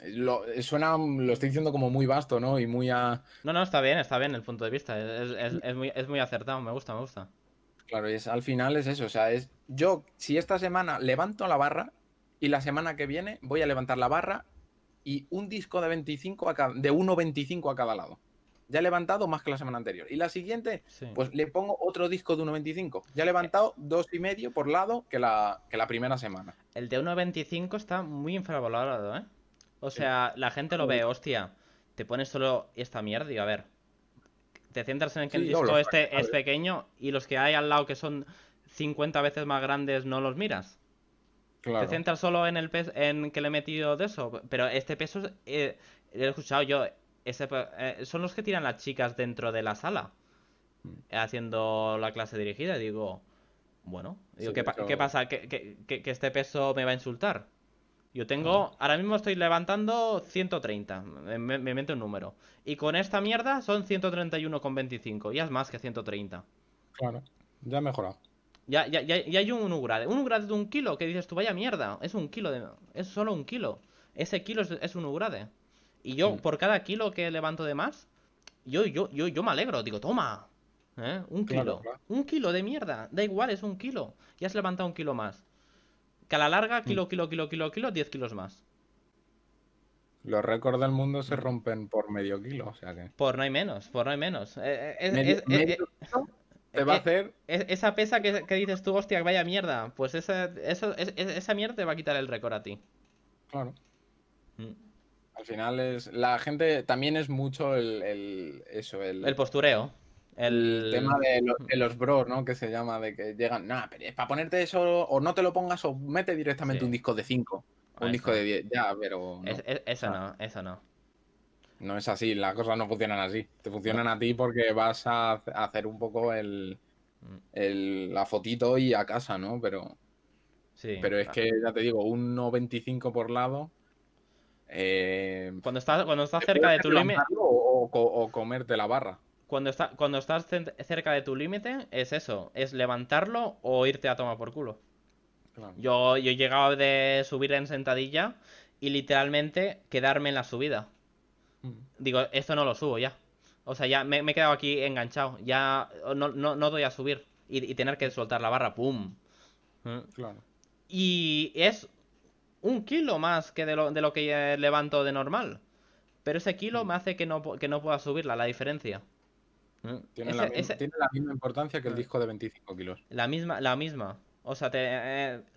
Speaker 2: lo estoy diciendo como muy vasto, ¿no? Y muy
Speaker 1: No, no, está bien el punto de vista. Es muy acertado, me gusta, me gusta.
Speaker 2: claro, al final es eso, o sea, yo si esta semana levanto la barra y la semana que viene voy a levantar la barra y un disco de 25 de 1,25 a cada lado. Ya he levantado más que la semana anterior. Y la siguiente,
Speaker 1: Sí.
Speaker 2: pues le pongo otro disco de 1,25. Ya he levantado 2,5 por lado que la primera semana.
Speaker 1: El de 1.25 está muy infravalorado, ¿eh? O
Speaker 2: Sí.
Speaker 1: sea, la gente lo ve, hostia, te pones solo esta mierda y a ver, te centras en que el
Speaker 2: Sí, o
Speaker 1: disco
Speaker 2: los
Speaker 1: este es
Speaker 2: fractales.
Speaker 1: pequeño y los que hay al lado que son 50 veces más grandes no los miras. Te
Speaker 2: Claro.
Speaker 1: centras solo en el peso, en que le he metido de eso, pero este peso, he escuchado yo, son los que tiran las chicas dentro de la sala,
Speaker 2: Mm.
Speaker 1: haciendo la clase dirigida, y digo, bueno, digo,
Speaker 2: Sí,
Speaker 1: ¿qué
Speaker 2: eso.
Speaker 1: pasa? ¿Que este peso me va a insultar? Yo
Speaker 2: Claro.
Speaker 1: tengo, ahora mismo estoy levantando 130, me invento un número. Y con esta mierda son 131,25, ya es más que 130.
Speaker 2: Claro. Ya ha mejorado.
Speaker 1: Ya hay un Ugrade. Un Ugrade de 1 kilo que dices tú, vaya mierda. Es 1 kilo Es solo 1 kilo. Ese kilo es un Ugrade. Y yo,
Speaker 2: Mm.
Speaker 1: por cada kilo que levanto de más, yo me alegro. Digo, toma. Un
Speaker 2: Claro,
Speaker 1: kilo.
Speaker 2: claro.
Speaker 1: 1 kilo de mierda. Da igual, es 1 kilo. Ya has levantado 1 kilo más. Que a la larga,
Speaker 2: Mm.
Speaker 1: kilo, 10 kilos más.
Speaker 2: Los récords del mundo se
Speaker 1: Mm.
Speaker 2: rompen por medio kilo, o sea que.
Speaker 1: Por no hay menos, por no hay menos.
Speaker 2: Medio kilo te va a hacer.
Speaker 1: Esa pesa que dices tú, hostia, vaya mierda. Pues esa mierda te va a quitar el récord a ti.
Speaker 2: Claro.
Speaker 1: Mm.
Speaker 2: Al final es. La gente también es mucho eso,
Speaker 1: El postureo.
Speaker 2: el tema
Speaker 1: El.
Speaker 2: de los bros, ¿no? Que se llama, de que llegan. Nah, pero es para ponerte eso, o no te lo pongas, o mete directamente un
Speaker 1: Sí,
Speaker 2: disco de 5 o un disco
Speaker 1: eso.
Speaker 2: de 10. Ya, pero no. O
Speaker 1: Eso
Speaker 2: sea,
Speaker 1: no, eso no.
Speaker 2: no es así, las cosas no funcionan así. Te
Speaker 1: No.
Speaker 2: funcionan a ti porque vas a hacer un poco
Speaker 1: Mm.
Speaker 2: la fotito y a casa, ¿no?
Speaker 1: Sí.
Speaker 2: Pero es que, ya te digo, un 1,25 por lado. eh,
Speaker 1: Cuando estás
Speaker 2: te
Speaker 1: cerca
Speaker 2: puede
Speaker 1: de
Speaker 2: ser
Speaker 1: tu límite.
Speaker 2: levantarlo o comerte la barra.
Speaker 1: Cuando estás cerca de tu límite, es eso. Es levantarlo o irte a tomar por culo.
Speaker 2: Claro.
Speaker 1: Yo he llegado de subir en sentadilla y literalmente quedarme en la subida.
Speaker 2: Mm.
Speaker 1: Digo, esto no lo subo ya. O sea, ya me he quedado aquí enganchado. Ya no doy a subir. Y tener que soltar la barra. ¡Pum! ¿Mm?
Speaker 2: Claro.
Speaker 1: Y es 1 kilo más que de lo que levanto de normal. Pero ese kilo
Speaker 2: Mm.
Speaker 1: me hace que no pueda subirla, la diferencia. ¿Mm?
Speaker 2: Tiene la misma importancia que el
Speaker 1: Eh,
Speaker 2: disco de 25 kilos.
Speaker 1: la misma. O sea,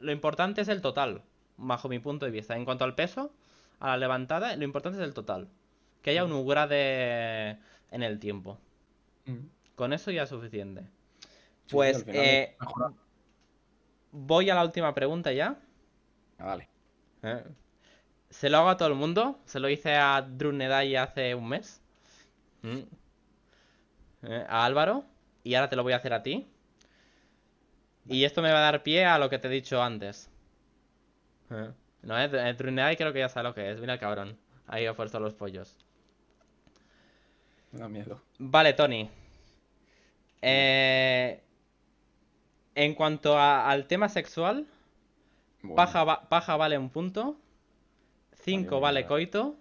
Speaker 1: lo importante es el total, bajo mi punto de vista. En cuanto al peso, a la levantada, lo importante es el total. Que haya un
Speaker 2: Claro.
Speaker 1: upgrade en el tiempo.
Speaker 2: Mm.
Speaker 1: Con eso ya es suficiente.
Speaker 2: Sí, al
Speaker 1: Pues
Speaker 2: final es mejorar.
Speaker 1: voy a la última pregunta ya.
Speaker 2: Ah, dale.
Speaker 1: Eh, Se lo hago a todo el mundo. Se lo hice a Drew Nedai hace un mes. Mm. A Álvaro. Y ahora te lo voy a hacer a ti. Y esto me va a dar pie a lo que te he dicho antes. No, Drew Nedai creo que ya sabe lo que es. Mira el cabrón. Ahí ha puesto los pollos.
Speaker 2: Me da miedo.
Speaker 1: Vale, Tony.
Speaker 2: Dime.
Speaker 1: Eh, en cuanto al tema sexual,
Speaker 2: Bueno,
Speaker 1: paja vale 1 punto.
Speaker 2: vaya
Speaker 1: 5 vale
Speaker 2: mierda.
Speaker 1: coito.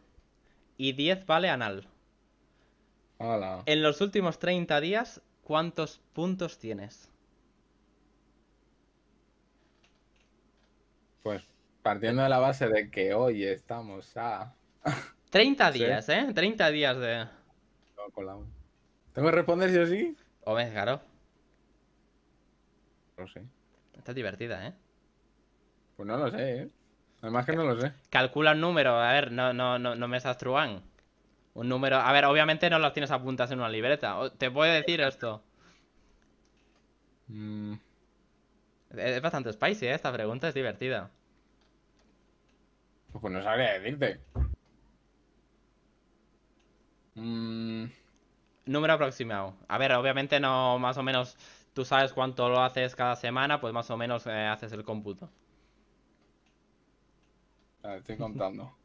Speaker 1: Y 10 vale anal.
Speaker 2: Hala.
Speaker 1: En los últimos 30 días, ¿cuántos puntos tienes?
Speaker 2: Pues partiendo de la base de que hoy estamos a
Speaker 1: 30
Speaker 2: 6,
Speaker 1: días, ¿eh? 30 días de.
Speaker 2: con la ¿tengo que responder sí o sí?
Speaker 1: Hombre, claro.
Speaker 2: No sé.
Speaker 1: Está divertida, ¿eh?
Speaker 2: Pues no lo sé, ¿eh? Además que no lo sé.
Speaker 1: Calcula un número. A ver, no me estás truán. Un número. A ver, obviamente no las tienes apuntadas en una libreta. Te puedo decir esto.
Speaker 2: Mm,
Speaker 1: Es bastante spicy, ¿eh? Esta pregunta es divertida.
Speaker 2: pues no sabría decirte. Mm,
Speaker 1: Número aproximado. A ver, obviamente no más o menos. Tú sabes cuánto lo haces cada semana, pues más o menos haces el cómputo.
Speaker 2: a ver, estoy contando.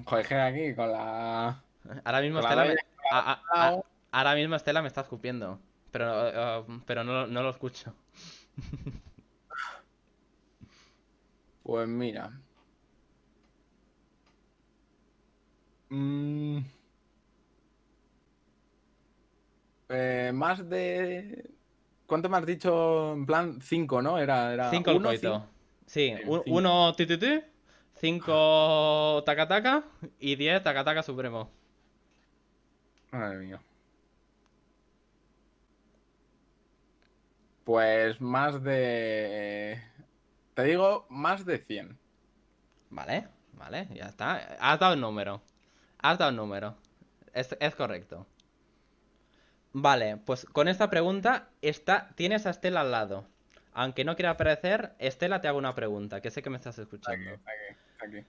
Speaker 2: Joder, que aquí
Speaker 1: Ahora mismo
Speaker 2: con la
Speaker 1: Estela me.
Speaker 2: doble
Speaker 1: Ahora mismo Estela me está escupiendo. Pero no lo escucho.
Speaker 2: pues mira. mm, más de. ¿Cuánto me has dicho? En plan, 5, ¿no? Era
Speaker 1: 5 el
Speaker 2: 1, 5.
Speaker 1: coito. Sí,
Speaker 2: Cinco.
Speaker 1: 1 tititi, 5 taca taca y 10 taca taca supremo.
Speaker 2: Madre mía. Pues más de... Te digo, más de 100.
Speaker 1: Vale, vale, ya está. Has dado el número. Has dado el número. Es correcto. Vale, pues con esta pregunta tienes a Estela al lado. Aunque no quiera aparecer, Estela, te hago una pregunta, que sé que me estás
Speaker 2: Aquí,
Speaker 1: escuchando.
Speaker 2: aquí, aquí.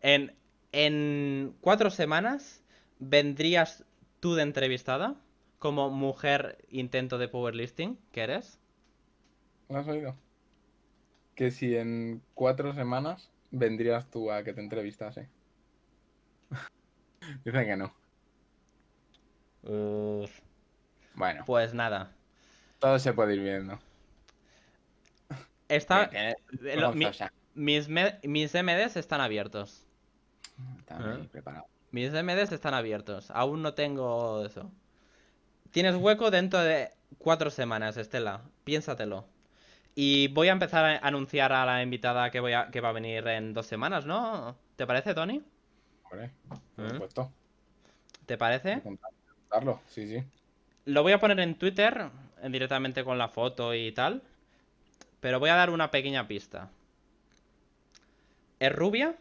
Speaker 1: En, en 4 semanas, ¿vendrías tú de entrevistada? Como mujer intento de powerlifting, ¿que eres?
Speaker 2: ¿Lo has oído? Que si en 4 semanas vendrías tú a que te entrevistase. Dicen que no.
Speaker 1: Uf,
Speaker 2: Bueno,
Speaker 1: pues nada.
Speaker 2: todo se puede ir viendo.
Speaker 1: Está,
Speaker 2: Vergonzosa.
Speaker 1: mis MDs están abiertos.
Speaker 2: Están
Speaker 1: ¿Eh?
Speaker 2: ahí preparados.
Speaker 1: Mis MDs están abiertos. Aún no tengo eso. Tienes hueco dentro de 4 semanas, Estela. Piénsatelo. Y voy a empezar a anunciar a la invitada que va a venir en 2 semanas, ¿no? ¿Te parece, Tony?
Speaker 2: Hombre, por
Speaker 1: ¿Eh?
Speaker 2: supuesto.
Speaker 1: ¿Te parece?
Speaker 2: Contarlo, sí, sí.
Speaker 1: Lo voy a poner en Twitter, directamente con la foto y tal. Pero voy a dar una pequeña pista. Es rubia.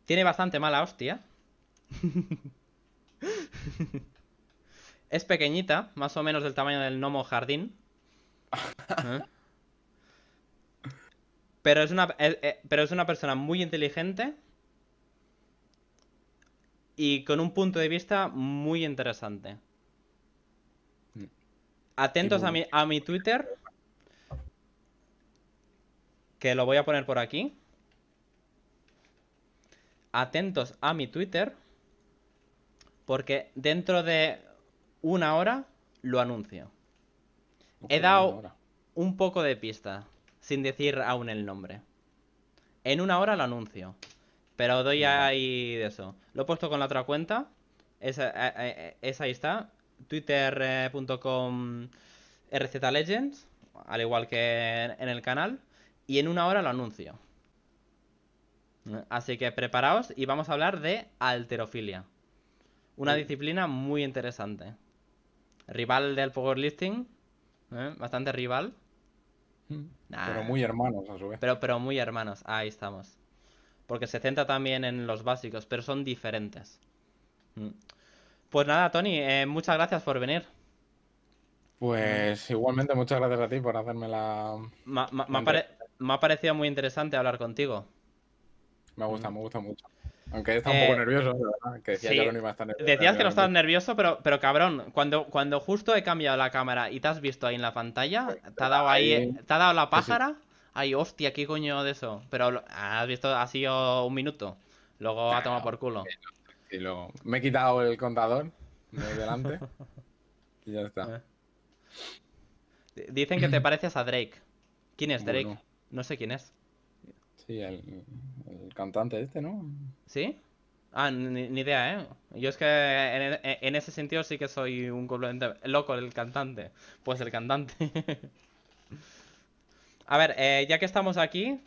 Speaker 1: Tiene bastante mala hostia. Es pequeñita, más o menos del tamaño del gnomo jardín. ¿Eh? Pero es una persona muy inteligente y con un punto de vista muy interesante. Atentos a mi Twitter, que lo voy a poner por aquí. Atentos a mi Twitter, porque dentro de 1 hora lo anuncio. He dado un poco de pista, sin decir aún el nombre. En 1 hora lo anuncio, pero doy ahí de eso. Lo he puesto con la otra cuenta. Esa ahí está. Twitter.com RZLegends, al igual que en el canal. Y en 1 hora lo anuncio. Así que preparaos y vamos a hablar de halterofilia. Una disciplina muy interesante. Rival del powerlifting. Bastante rival.
Speaker 2: Pero muy hermanos a su vez.
Speaker 1: Pero muy hermanos. Ahí estamos. Porque se centra también en los básicos, pero son diferentes. Pues nada, Tony, muchas gracias por venir.
Speaker 2: Pues igualmente, muchas gracias a ti por hacerme
Speaker 1: Me ha parecido muy interesante hablar contigo.
Speaker 2: Me gusta mucho. Aunque está un poco nervioso, de verdad, que decía
Speaker 1: Sí,
Speaker 2: yo que no iba a estar nervioso.
Speaker 1: decías que no estabas nervioso, pero cabrón, cuando justo he cambiado la cámara y te has visto ahí en la pantalla, te ha dado ahí, te ha dado la pájara. Ay, hostia, qué coño de eso. Pero has visto, ha sido un minuto. Luego ha tomado por culo.
Speaker 2: Y luego me he quitado el contador de delante y ya está.
Speaker 1: Dicen que te pareces a Drake. ¿Quién es Drake?
Speaker 2: Bueno.
Speaker 1: No sé quién es.
Speaker 2: Sí, el cantante este, ¿no?
Speaker 1: ¿Sí? Ah, ni idea, ¿eh? Yo es que en ese sentido sí que soy un completamente loco, el cantante. Pues el cantante. A ver, ya que estamos aquí,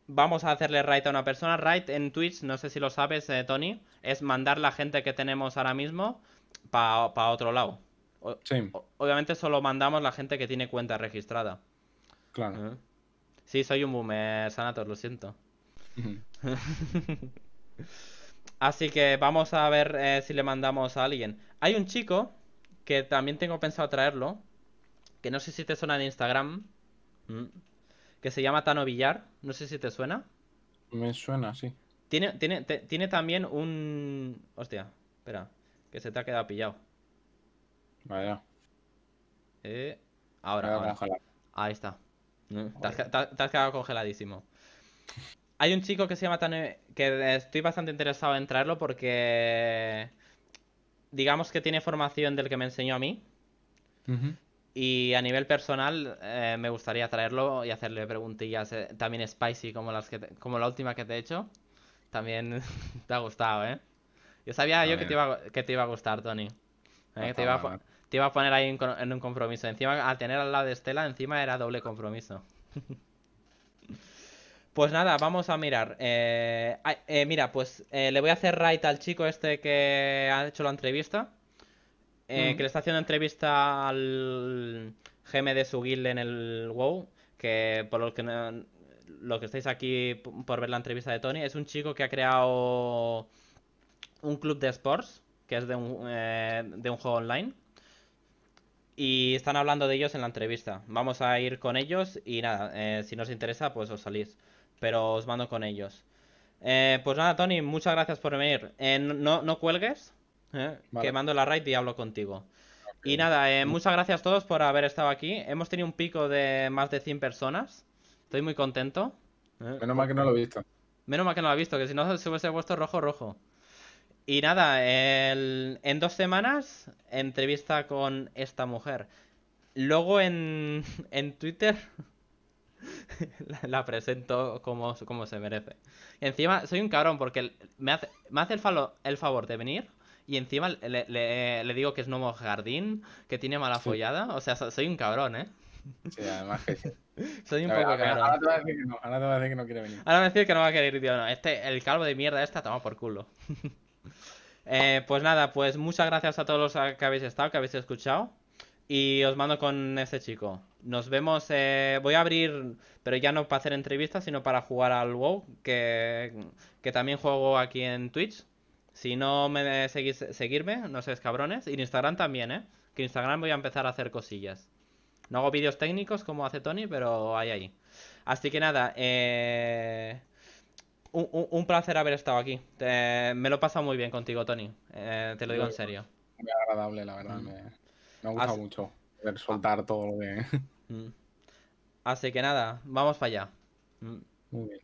Speaker 1: vamos a hacerle raid a una persona. Raid en Twitch, no sé si lo sabes, Tony, es mandar la gente que tenemos ahora mismo para otro lado.
Speaker 2: Sí.
Speaker 1: Obviamente solo mandamos la gente que tiene cuenta registrada.
Speaker 2: Claro.
Speaker 1: Sí, soy un boomer, Sanator, lo siento. Así que vamos a ver si le mandamos a alguien. Hay un chico que también tengo pensado traerlo, que no sé si te suena en Instagram, que se llama Tano Villar. No sé si te suena.
Speaker 2: Me suena, sí.
Speaker 1: Tiene también un... Hostia, espera, que se te ha quedado pillado.
Speaker 2: Vaya.
Speaker 1: Ahora. Ahí está. Te has quedado congeladísimo. Hay un chico que se llama Tano, que estoy bastante interesado en traerlo porque digamos que tiene formación del que me enseñó a mí. Y a nivel personal me gustaría traerlo y hacerle preguntillas también spicy como como la última que te he hecho. También te ha gustado, ¿eh? Yo sabía yo que te iba a gustar, Tony. Te iba a poner ahí en un compromiso. Encima, al tener al lado de Estela, encima era doble compromiso. Pues nada, vamos a mirar. Mira, pues le voy a hacer right al chico este que ha hecho la entrevista. Que le está haciendo entrevista al GM de su guild en el WoW. Que por lo que estáis aquí por ver la entrevista de Tony, es un chico que ha creado un club de sports, que es de un juego online. Y están hablando de ellos en la entrevista. Vamos a ir con ellos y nada, si no os interesa, pues os salís. Pero os mando con ellos. Pues nada, Tony, muchas gracias por venir. No cuelgues, que
Speaker 2: Vale,
Speaker 1: mando la raid y hablo contigo. Y
Speaker 2: ok.
Speaker 1: nada, muchas gracias a todos por haber estado aquí. Hemos tenido un pico de más de 100 personas. Estoy muy contento.
Speaker 2: Menos mal que no lo he visto.
Speaker 1: Menos mal que no lo he visto, que si no se hubiese puesto rojo, rojo. Y nada, en 2 semanas, entrevista con esta mujer. Luego en Twitter la presento como se merece. Y encima soy un cabrón porque me hace el favor de venir y encima le digo que es Nomo Jardín, que tiene mala
Speaker 2: Sí,
Speaker 1: follada. O sea, soy un cabrón, ¿eh?
Speaker 2: sí, además que sí.
Speaker 1: Soy un poco
Speaker 2: Ahora
Speaker 1: cabrón.
Speaker 2: te voy a decir que no, ahora te voy a decir que no quiere venir.
Speaker 1: Ahora me decir que no va a querer ir, tío. No, el calvo de mierda esta toma por culo. Pues nada, pues muchas gracias a todos los que habéis estado, que habéis escuchado. Y os mando con este chico. Nos vemos. Voy a abrir, pero ya no para hacer entrevistas, sino para jugar al WoW, que también juego aquí en Twitch. Si no me seguís, seguirme, no seáis cabrones. Y en Instagram también, ¿eh? Que en Instagram voy a empezar a hacer cosillas. No hago vídeos técnicos como hace Tony, pero ahí. Así que nada, un placer haber estado aquí. Me lo he pasado muy bien contigo, Tony. Te lo digo
Speaker 2: Yo,
Speaker 1: en serio.
Speaker 2: muy agradable, la verdad.
Speaker 1: Mm.
Speaker 2: Me ha gustado
Speaker 1: As-
Speaker 2: mucho poder
Speaker 1: ah,
Speaker 2: soltar todo lo que.
Speaker 1: mm. Así que nada, vamos para allá. Mm.
Speaker 2: Muy bien.